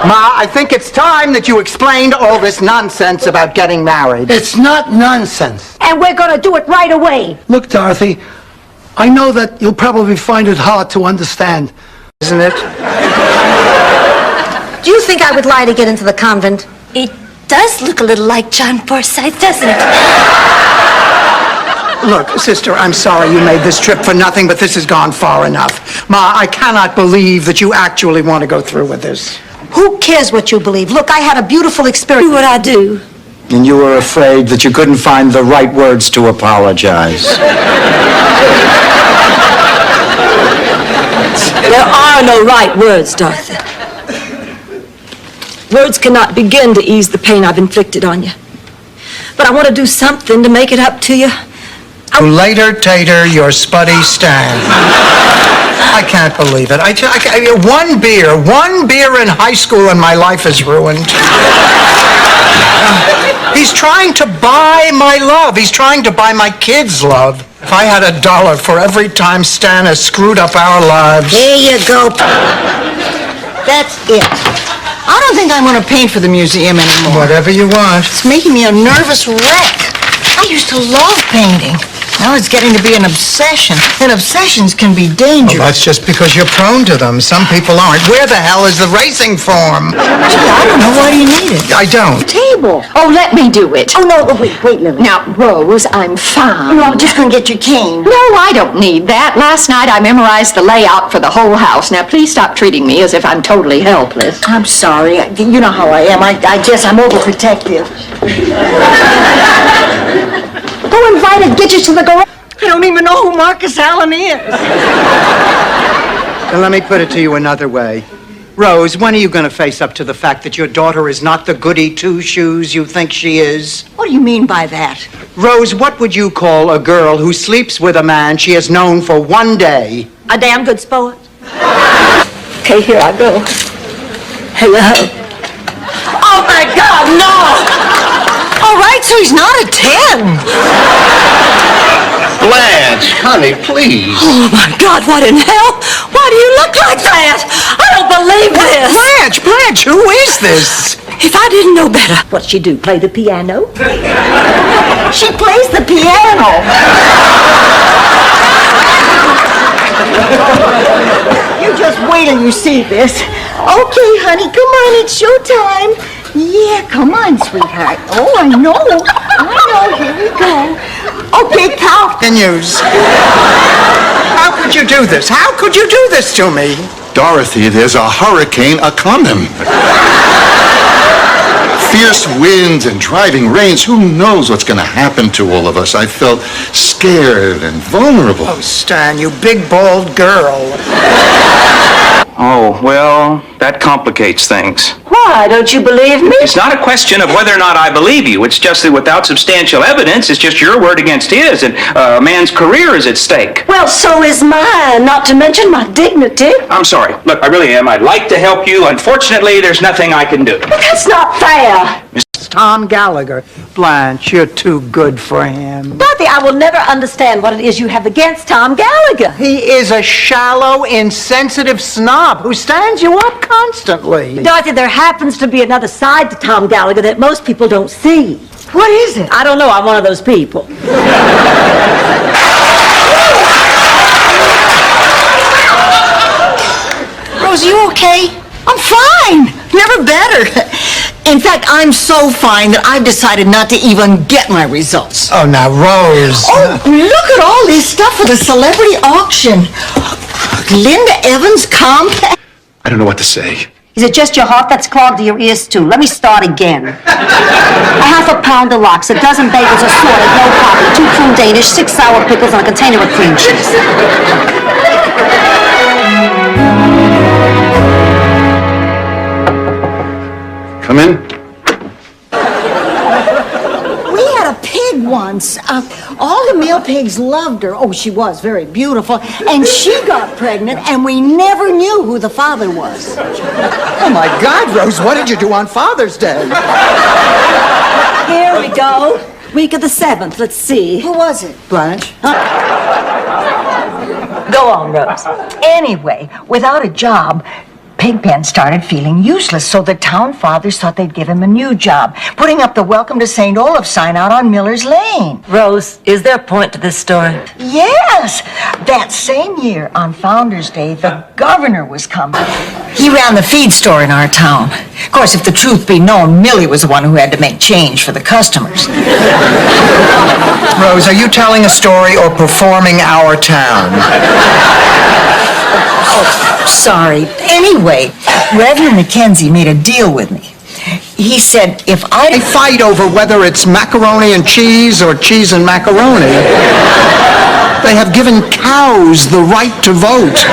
Ma, I think it's time that you explained all this nonsense about getting married.
It's not nonsense.
And we're gonna do it right away.
Look, Dorothy, I know that you'll probably find it hard to understand.
Isn't it?
Do you think I would lie to get into the convent?
It does look a little like John Forsythe, doesn't it?
Look, sister, I'm sorry you made this trip for nothing, but this has gone far enough. Ma, I cannot believe that you actually want to go through with this.
Who cares what you believe? Look, I had a beautiful experience.
Do what I do.
And you were afraid that you couldn't find the right words to apologize.
There are no right words, Dorothy. Words cannot begin to ease the pain I've inflicted on you. But I want to do something to make it up to you.
Later, Tater, your spuddy Stan. I can't believe it. One beer in high school and my life is ruined. He's trying to buy my love. He's trying to buy my kids' love. If I had $1 for every time Stan has screwed up our lives.
Here you go. That's it. I don't think I'm going to paint for the museum anymore.
Whatever you want.
It's making me a nervous wreck. I used to love painting. Now it's getting to be an obsession, and obsessions can be dangerous.
Well, that's just because you're prone to them. Some people aren't. Where the hell is the racing form?
Gee, I don't know why do you need it.
I don't.
Table.
Oh, let me do it.
Oh, no, wait, Lily.
Now, Rose, I'm fine.
I'm just going to get your cane.
No, I don't need that. Last night I memorized the layout for the whole house. Now, please stop treating me as if I'm totally helpless.
I'm sorry. You know how I am. I guess I'm overprotective.
Go invite a Gidget to the garage.
I don't even know who Marcus Allen is.
And let me put it to you another way. Rose, when are you going to face up to the fact that your daughter is not the goody two-shoes you think she is?
What do you mean by that?
Rose, what would you call a girl who sleeps with a man she has known for one day?
A damn good sport. Okay, here I go. Hello. Oh, my God, no!
All right, so he's not a 10.
Blanche, honey, please.
Oh, my God, what in hell? Why do you look like that? I don't believe this.
Blanche, who is this?
If I didn't know better. What'd she do, play the piano?
She plays the piano. You just wait till you see this. Okay, honey, come on, it's showtime. Yeah, come on, sweetheart. Oh, I know, here we go. Okay, count.
News. How could you do this? How could you do this to me?
Dorothy, there's a hurricane a-comin'. Fierce winds and driving rains. Who knows what's going to happen to all of us? I felt scared and vulnerable.
Oh, Stan, you big, bald girl.
Oh, well, that complicates things.
Why, don't you believe me?
It's not a question of whether or not I believe you. It's just that without substantial evidence, it's just your word against his, and a man's career is at stake.
Well, so is mine, not to mention my dignity.
I'm sorry. Look, I really am. I'd like to help you. Unfortunately, there's nothing I can do.
But that's not fair.
It's Tom Gallagher. Blanche, you're too good for him.
Dorothy, I will never understand what it is you have against Tom Gallagher.
He is a shallow, insensitive snob who stands you up constantly.
Dorothy, there happens to be another side to Tom Gallagher that most people don't see.
What is it?
I don't know. I'm one of those people.
Rose, you okay? I'm fine. Never better. In fact, I'm so fine that I've decided not to even get my results.
Oh, now, Rose.
Oh, look at all this stuff for the celebrity auction. Linda Evans compact.
I don't know what to say.
Is it just your heart that's clogged to your ears, too? Let me start again. A half a pound of lox, a dozen bagels assorted, no coffee, 2 prune Danish, 6 sour pickles, and a container of cream cheese.
Come in.
We had a pig once. All the male pigs loved her. Oh, she was very beautiful. And she got pregnant, and we never knew who the father was.
Oh, my God, Rose, what did you do on Father's Day?
Here we go. Week of the 7th. Let's see.
Who was it?
Blanche?
Go on, Rose.
Anyway, without a job, Pigpen started feeling useless, so the town fathers thought they'd give him a new job, putting up the Welcome to St. Olaf sign out on Miller's Lane.
Rose, is there a point to this story?
Yes! That same year, on Founder's Day, the governor was coming.
He ran the feed store in our town. Of course, if the truth be known, Millie was the one who had to make change for the customers.
Rose, are you telling a story or performing our town?
Oh, sorry. Anyway, Reverend Mackenzie made a deal with me. He said if
They fight over whether it's macaroni and cheese or cheese and macaroni. They have given cows the right to vote.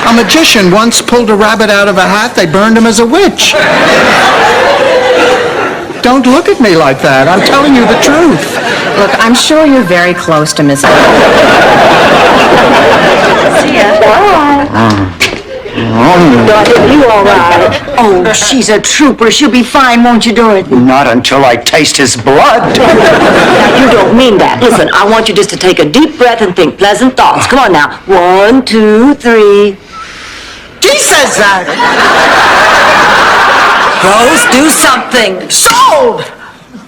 A magician once pulled a rabbit out of a hat. They burned him as a witch. Don't look at me like that. I'm telling you the truth.
Look, I'm sure you're very close to Miss...
See ya. Bye. Dorothy, are you all right?
Oh, she's a trooper. She'll be fine, won't you, Dorothy?
Not until I taste his blood.
You don't mean that. Listen, I want you just to take a deep breath and think pleasant thoughts. Come on now. 1, 2, 3.
He says that.
Rose, do something.
Sold!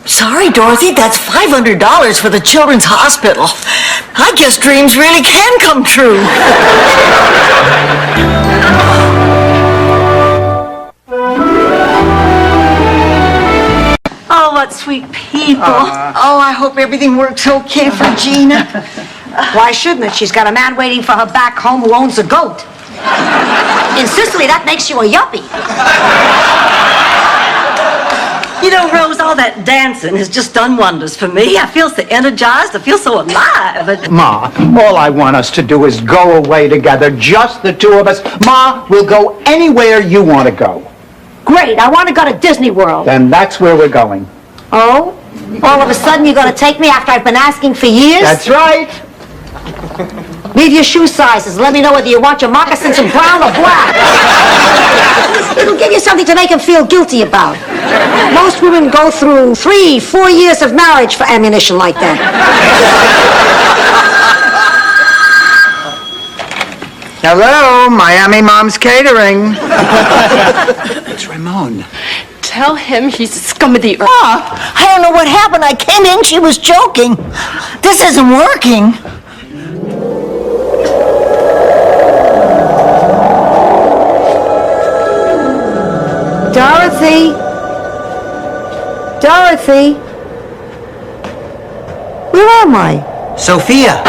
Sorry, Dorothy, that's $500 for the Children's Hospital. I guess dreams really can come true.
Oh, what sweet people.
Oh, I hope everything works okay for Gina.
Why shouldn't it? She's got a man waiting for her back home who owns a goat. In Sicily, that makes you a yuppie.
You know, Rose, all that dancing has just done wonders for me. I feel so energized. I feel so alive.
Ma, all I want us to do is go away together, just the two of us. Ma, we'll go anywhere you want to go.
Great, I want to go to Disney World.
Then that's where we're going.
Oh? All of a sudden you're going to take me after I've been asking for years?
That's right.
Leave your shoe sizes. Let me know whether you want your moccasins in brown or black. It'll give you something to make him feel guilty about. Most women go through 3-4 years of marriage for ammunition like that.
Hello, Miami Mom's Catering. It's Ramon.
Tell him he's a scum of the earth.
I don't know what happened. I came in, she was joking. This isn't working.
Dorothy? Dorothy? Where am I?
Sophia.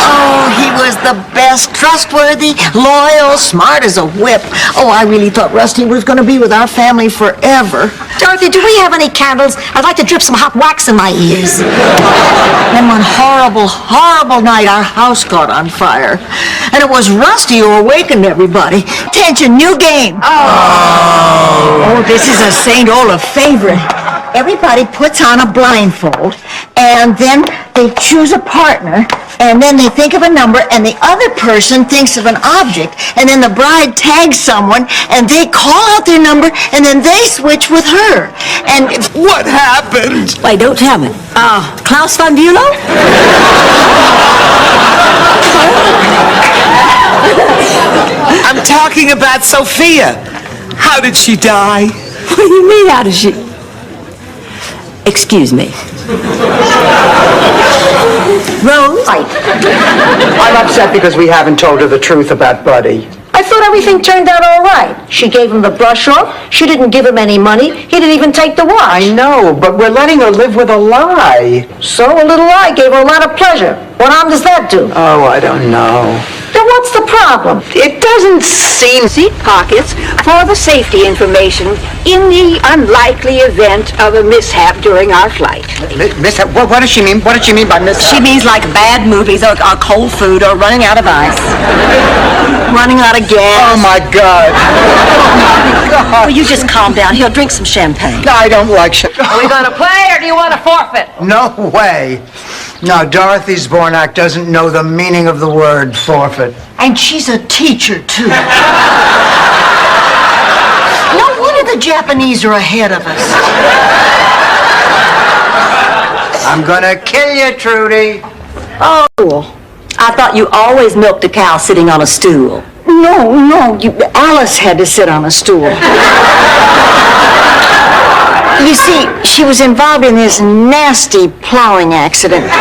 Oh, he was the best, trustworthy, loyal, smart as a whip. Oh, I really thought Rusty was going to be with our family forever.
Dorothy, do we have any candles? I'd like to drip some hot wax in my ears.
Then one horrible, horrible night, our house caught on fire. And it was Rusty who awakened everybody. Attention, new game. Oh, this is a St. Olaf favorite. Everybody puts on a blindfold, and then they choose a partner, and then they think of a number, and the other person thinks of an object, and then the bride tags someone, and they call out their number, and then they switch with her. And
what happened?
Wait, don't tell me. Klaus von Bülow?
I'm talking about Sophia. How did she die?
What do you mean, how did she... Excuse me. Rose?
I'm upset because we haven't told her the truth about Buddy.
I thought everything turned out all right. She gave him the brush off. She didn't give him any money. He didn't even take the watch.
I know, but we're letting her live with a lie.
So a little lie gave her a lot of pleasure. What harm does that do?
Oh, I don't know.
Then what's the problem?
It doesn't seem...
Seat pockets for the safety information in the unlikely event of a mishap during our flight.
Mishap? What does she mean? What did she mean by mishap?
She means like bad movies or cold food or running out of ice. Running out of gas.
Oh, my God.
Well, you just calm down. He'll drink some champagne.
No, I don't like champagne.
Are we going to play or do you want to forfeit?
No way. No, Dorothy Zbornak doesn't know the meaning of the word forfeit.
And she's a teacher, too. No wonder the Japanese are ahead of us.
I'm gonna kill you, Trudy.
Oh, I thought you always milked a cow sitting on a stool.
No, Alice had to sit on a stool. You see, she was involved in this nasty plowing accident.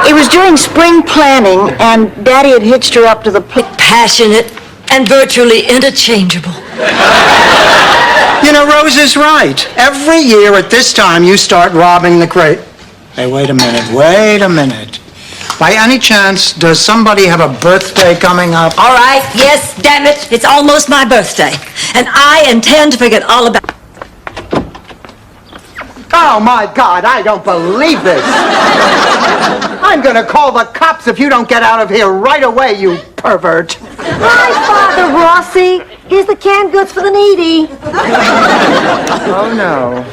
It was during spring planting, and Daddy had hitched her up to the
Passionate and virtually interchangeable.
You know, Rose is right. Every year at this time, you start robbing the crate. Hey, wait a minute. By any chance, does somebody have a birthday coming up?
All right, yes, damn it. It's almost my birthday. And I intend to forget all about...
Oh, my God, I don't believe this. I'm gonna call the cops if you don't get out of here right away, you pervert.
Hi, Father Rossi. Here's the canned goods for the needy.
Oh, no.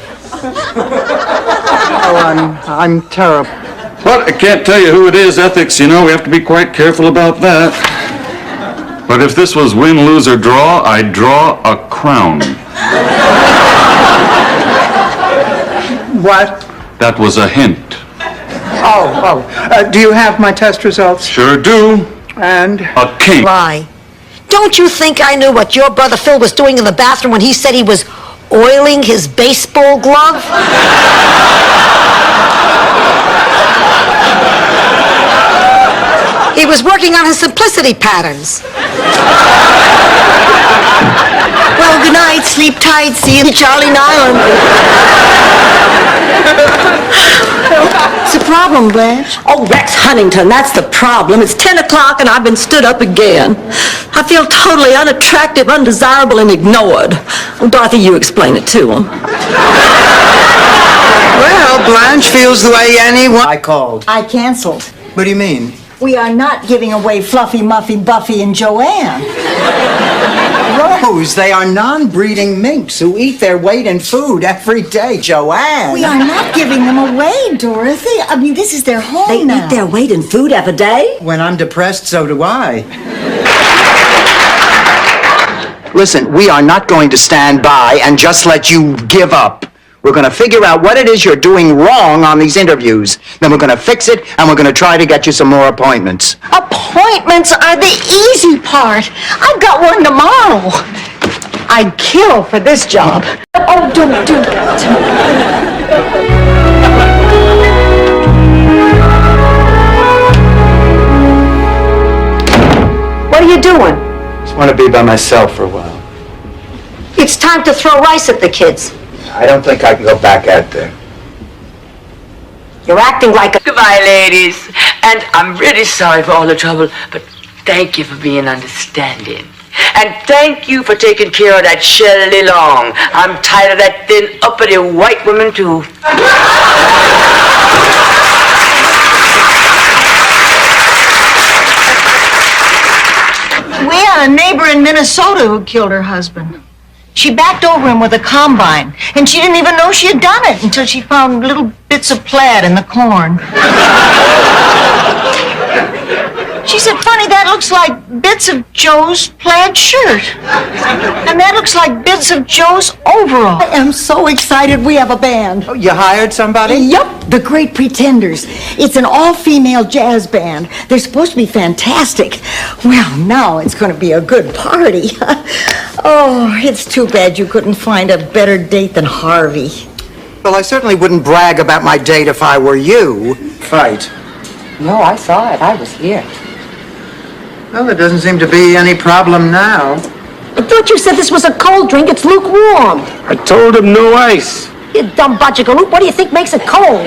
Oh, I'm terrible.
Well, I can't tell you who it is. Ethics, you know, we have to be quite careful about that. But if this was win, lose, or draw, I'd draw a crown.
What?
That was a hint.
Do you have my test results?
Sure do.
And?
A king.
Why? Don't you think I knew what your brother Phil was doing in the bathroom when he said he was oiling his baseball glove? He was working on his simplicity patterns.
Well, good night, sleep tight, see you in Charlie Island. What's the problem, Blanche?
Oh, Rex Huntington, that's the problem. It's 10 o'clock and I've been stood up again. I feel totally unattractive, undesirable, and ignored. Oh, Dorothy, you explain it to him.
Well, Blanche feels the way anyone... I called.
I canceled.
What do you mean?
We are not giving away Fluffy, Muffy, Buffy, and Joanne.
Rose, they are non-breeding minks who eat their weight in food every day, Joanne.
We are not giving them away, Dorothy. I mean, this is their home
They
now.
eat their weight in food every day?
When I'm depressed, so do I. Listen, we are not going to stand by and just let you give up. We're going to figure out what it is you're doing wrong on these interviews. Then we're going to fix it, and we're going to try to get you some more appointments.
Appointments are the easy part. I've got one tomorrow. I'd kill for this job. Oh, don't do that to me.
What are you doing? Just want to be by myself for a while.
It's time to throw rice at the kids.
I don't think I can go back out there.
You're acting like a...
Goodbye, ladies. And I'm really sorry for all the trouble, but thank you for being understanding. And thank you for taking care of that Shelley Long. I'm tired of that thin, uppity white woman, too.
We had a neighbor in Minnesota who killed her husband. She backed over him with a combine, and she didn't even know she had done it until she found little bits of plaid in the corn. She said, "Funny, that looks like bits of Joe's plaid shirt. And that looks like bits of Joe's overall."
I am so excited we have a band.
Oh, you hired somebody?
Yup, the Great Pretenders. It's an all-female jazz band. They're supposed to be fantastic. Well, now it's going to be a good party. Oh, it's too bad you couldn't find a better date than Harvey.
Well, I certainly wouldn't brag about my date if I were you. Fight.
No, I saw it. I was here.
Well, there doesn't seem to be any problem now.
I thought you said this was a cold drink. It's lukewarm.
I told him no ice.
You dumb butchagaloop. What do you think makes it cold?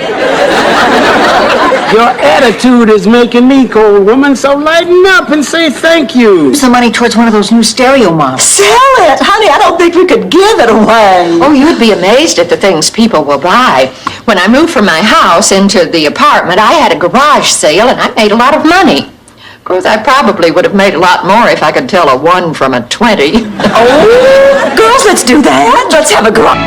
Your attitude is making me cold, woman, so lighten up and say thank you.
Some money towards one of those new stereo models.
Sell it! Honey, I don't think we could give it away.
Oh, you'd be amazed at the things people will buy. When I moved from my house into the apartment, I had a garage sale and I made a lot of money. Of course, I probably would have made a lot more if I could tell a 1 from a 20.
Oh, girls, let's do that. Let's have a garage.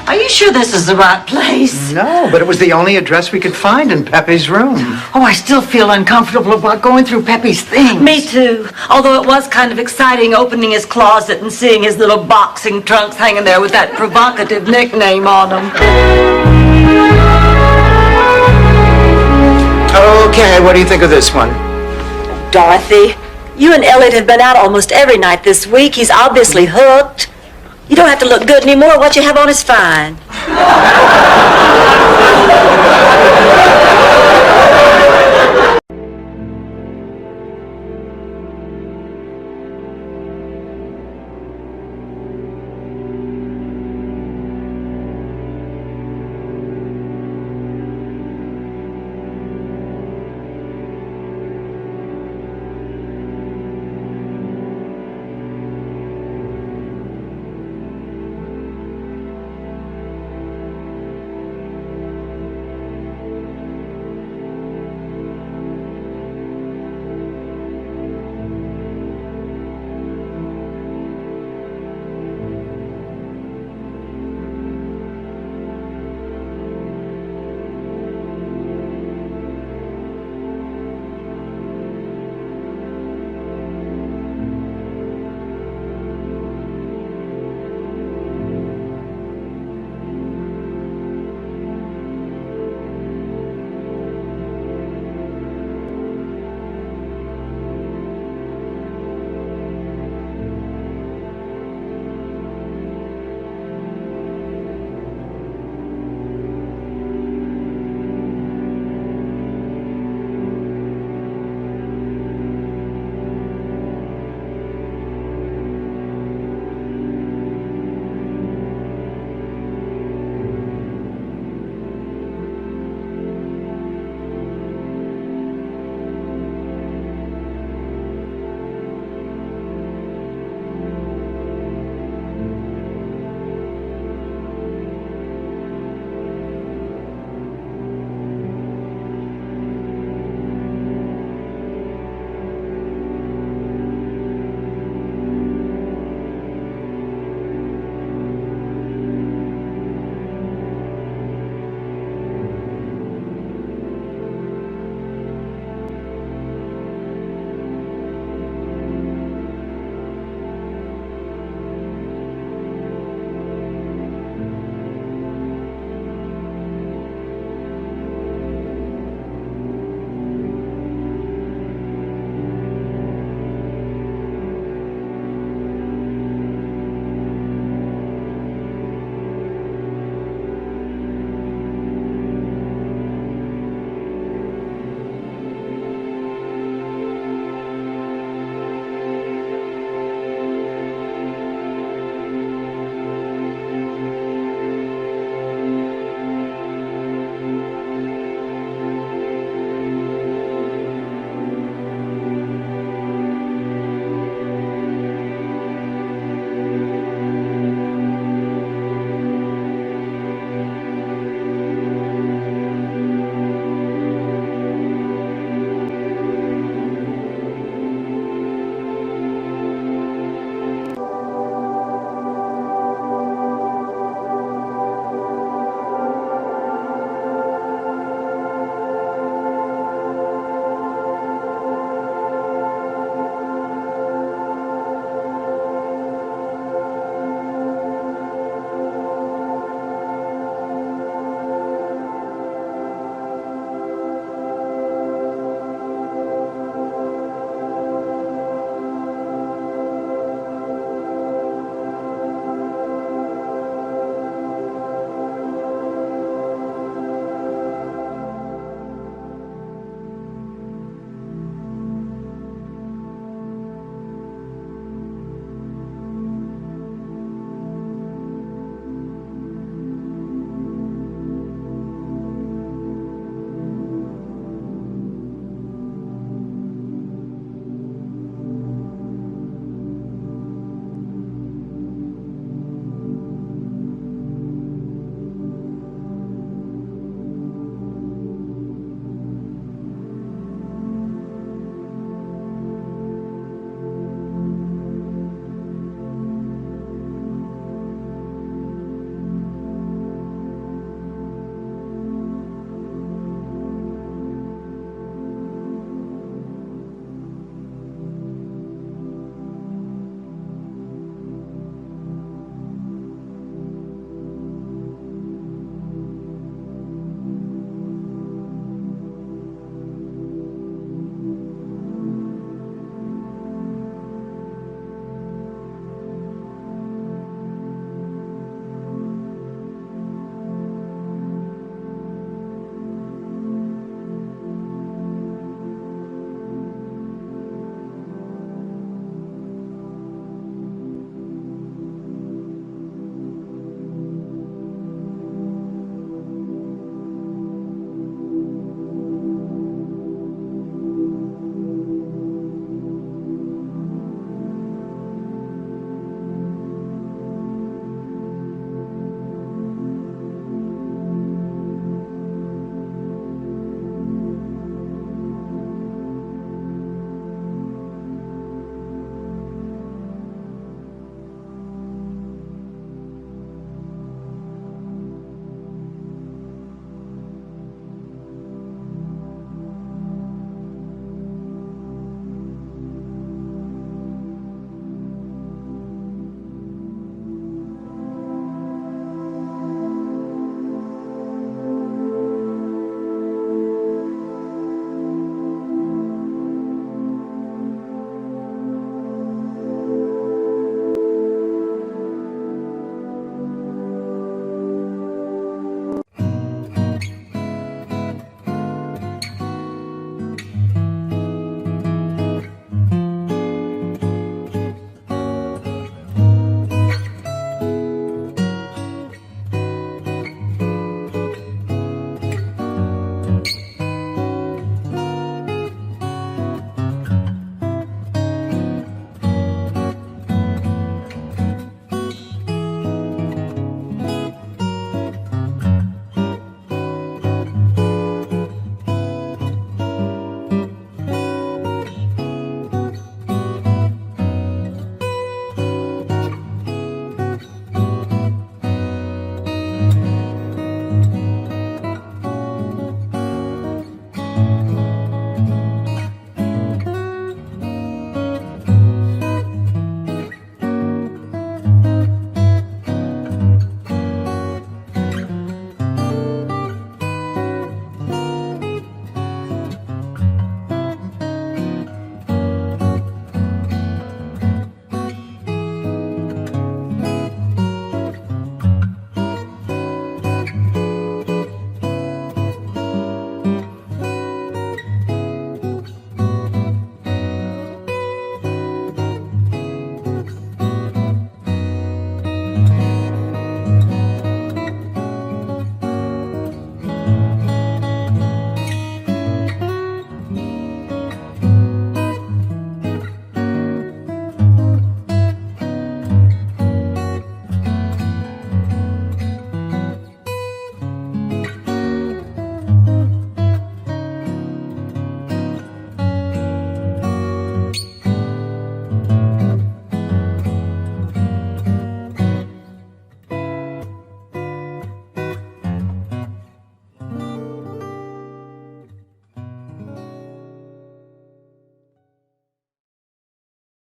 Are you sure this is the right place?
No, but it was the only address we could find in Pepe's room.
Oh, I still feel uncomfortable about going through Pepe's things.
Me too. Although it was kind of exciting opening his closet and seeing his little boxing trunks hanging there with that provocative nickname on them.
Okay, what do you think of this one?
Dorothy, you and Elliot have been out almost every night this week. He's obviously hooked. You don't have to look good anymore. What you have on is fine.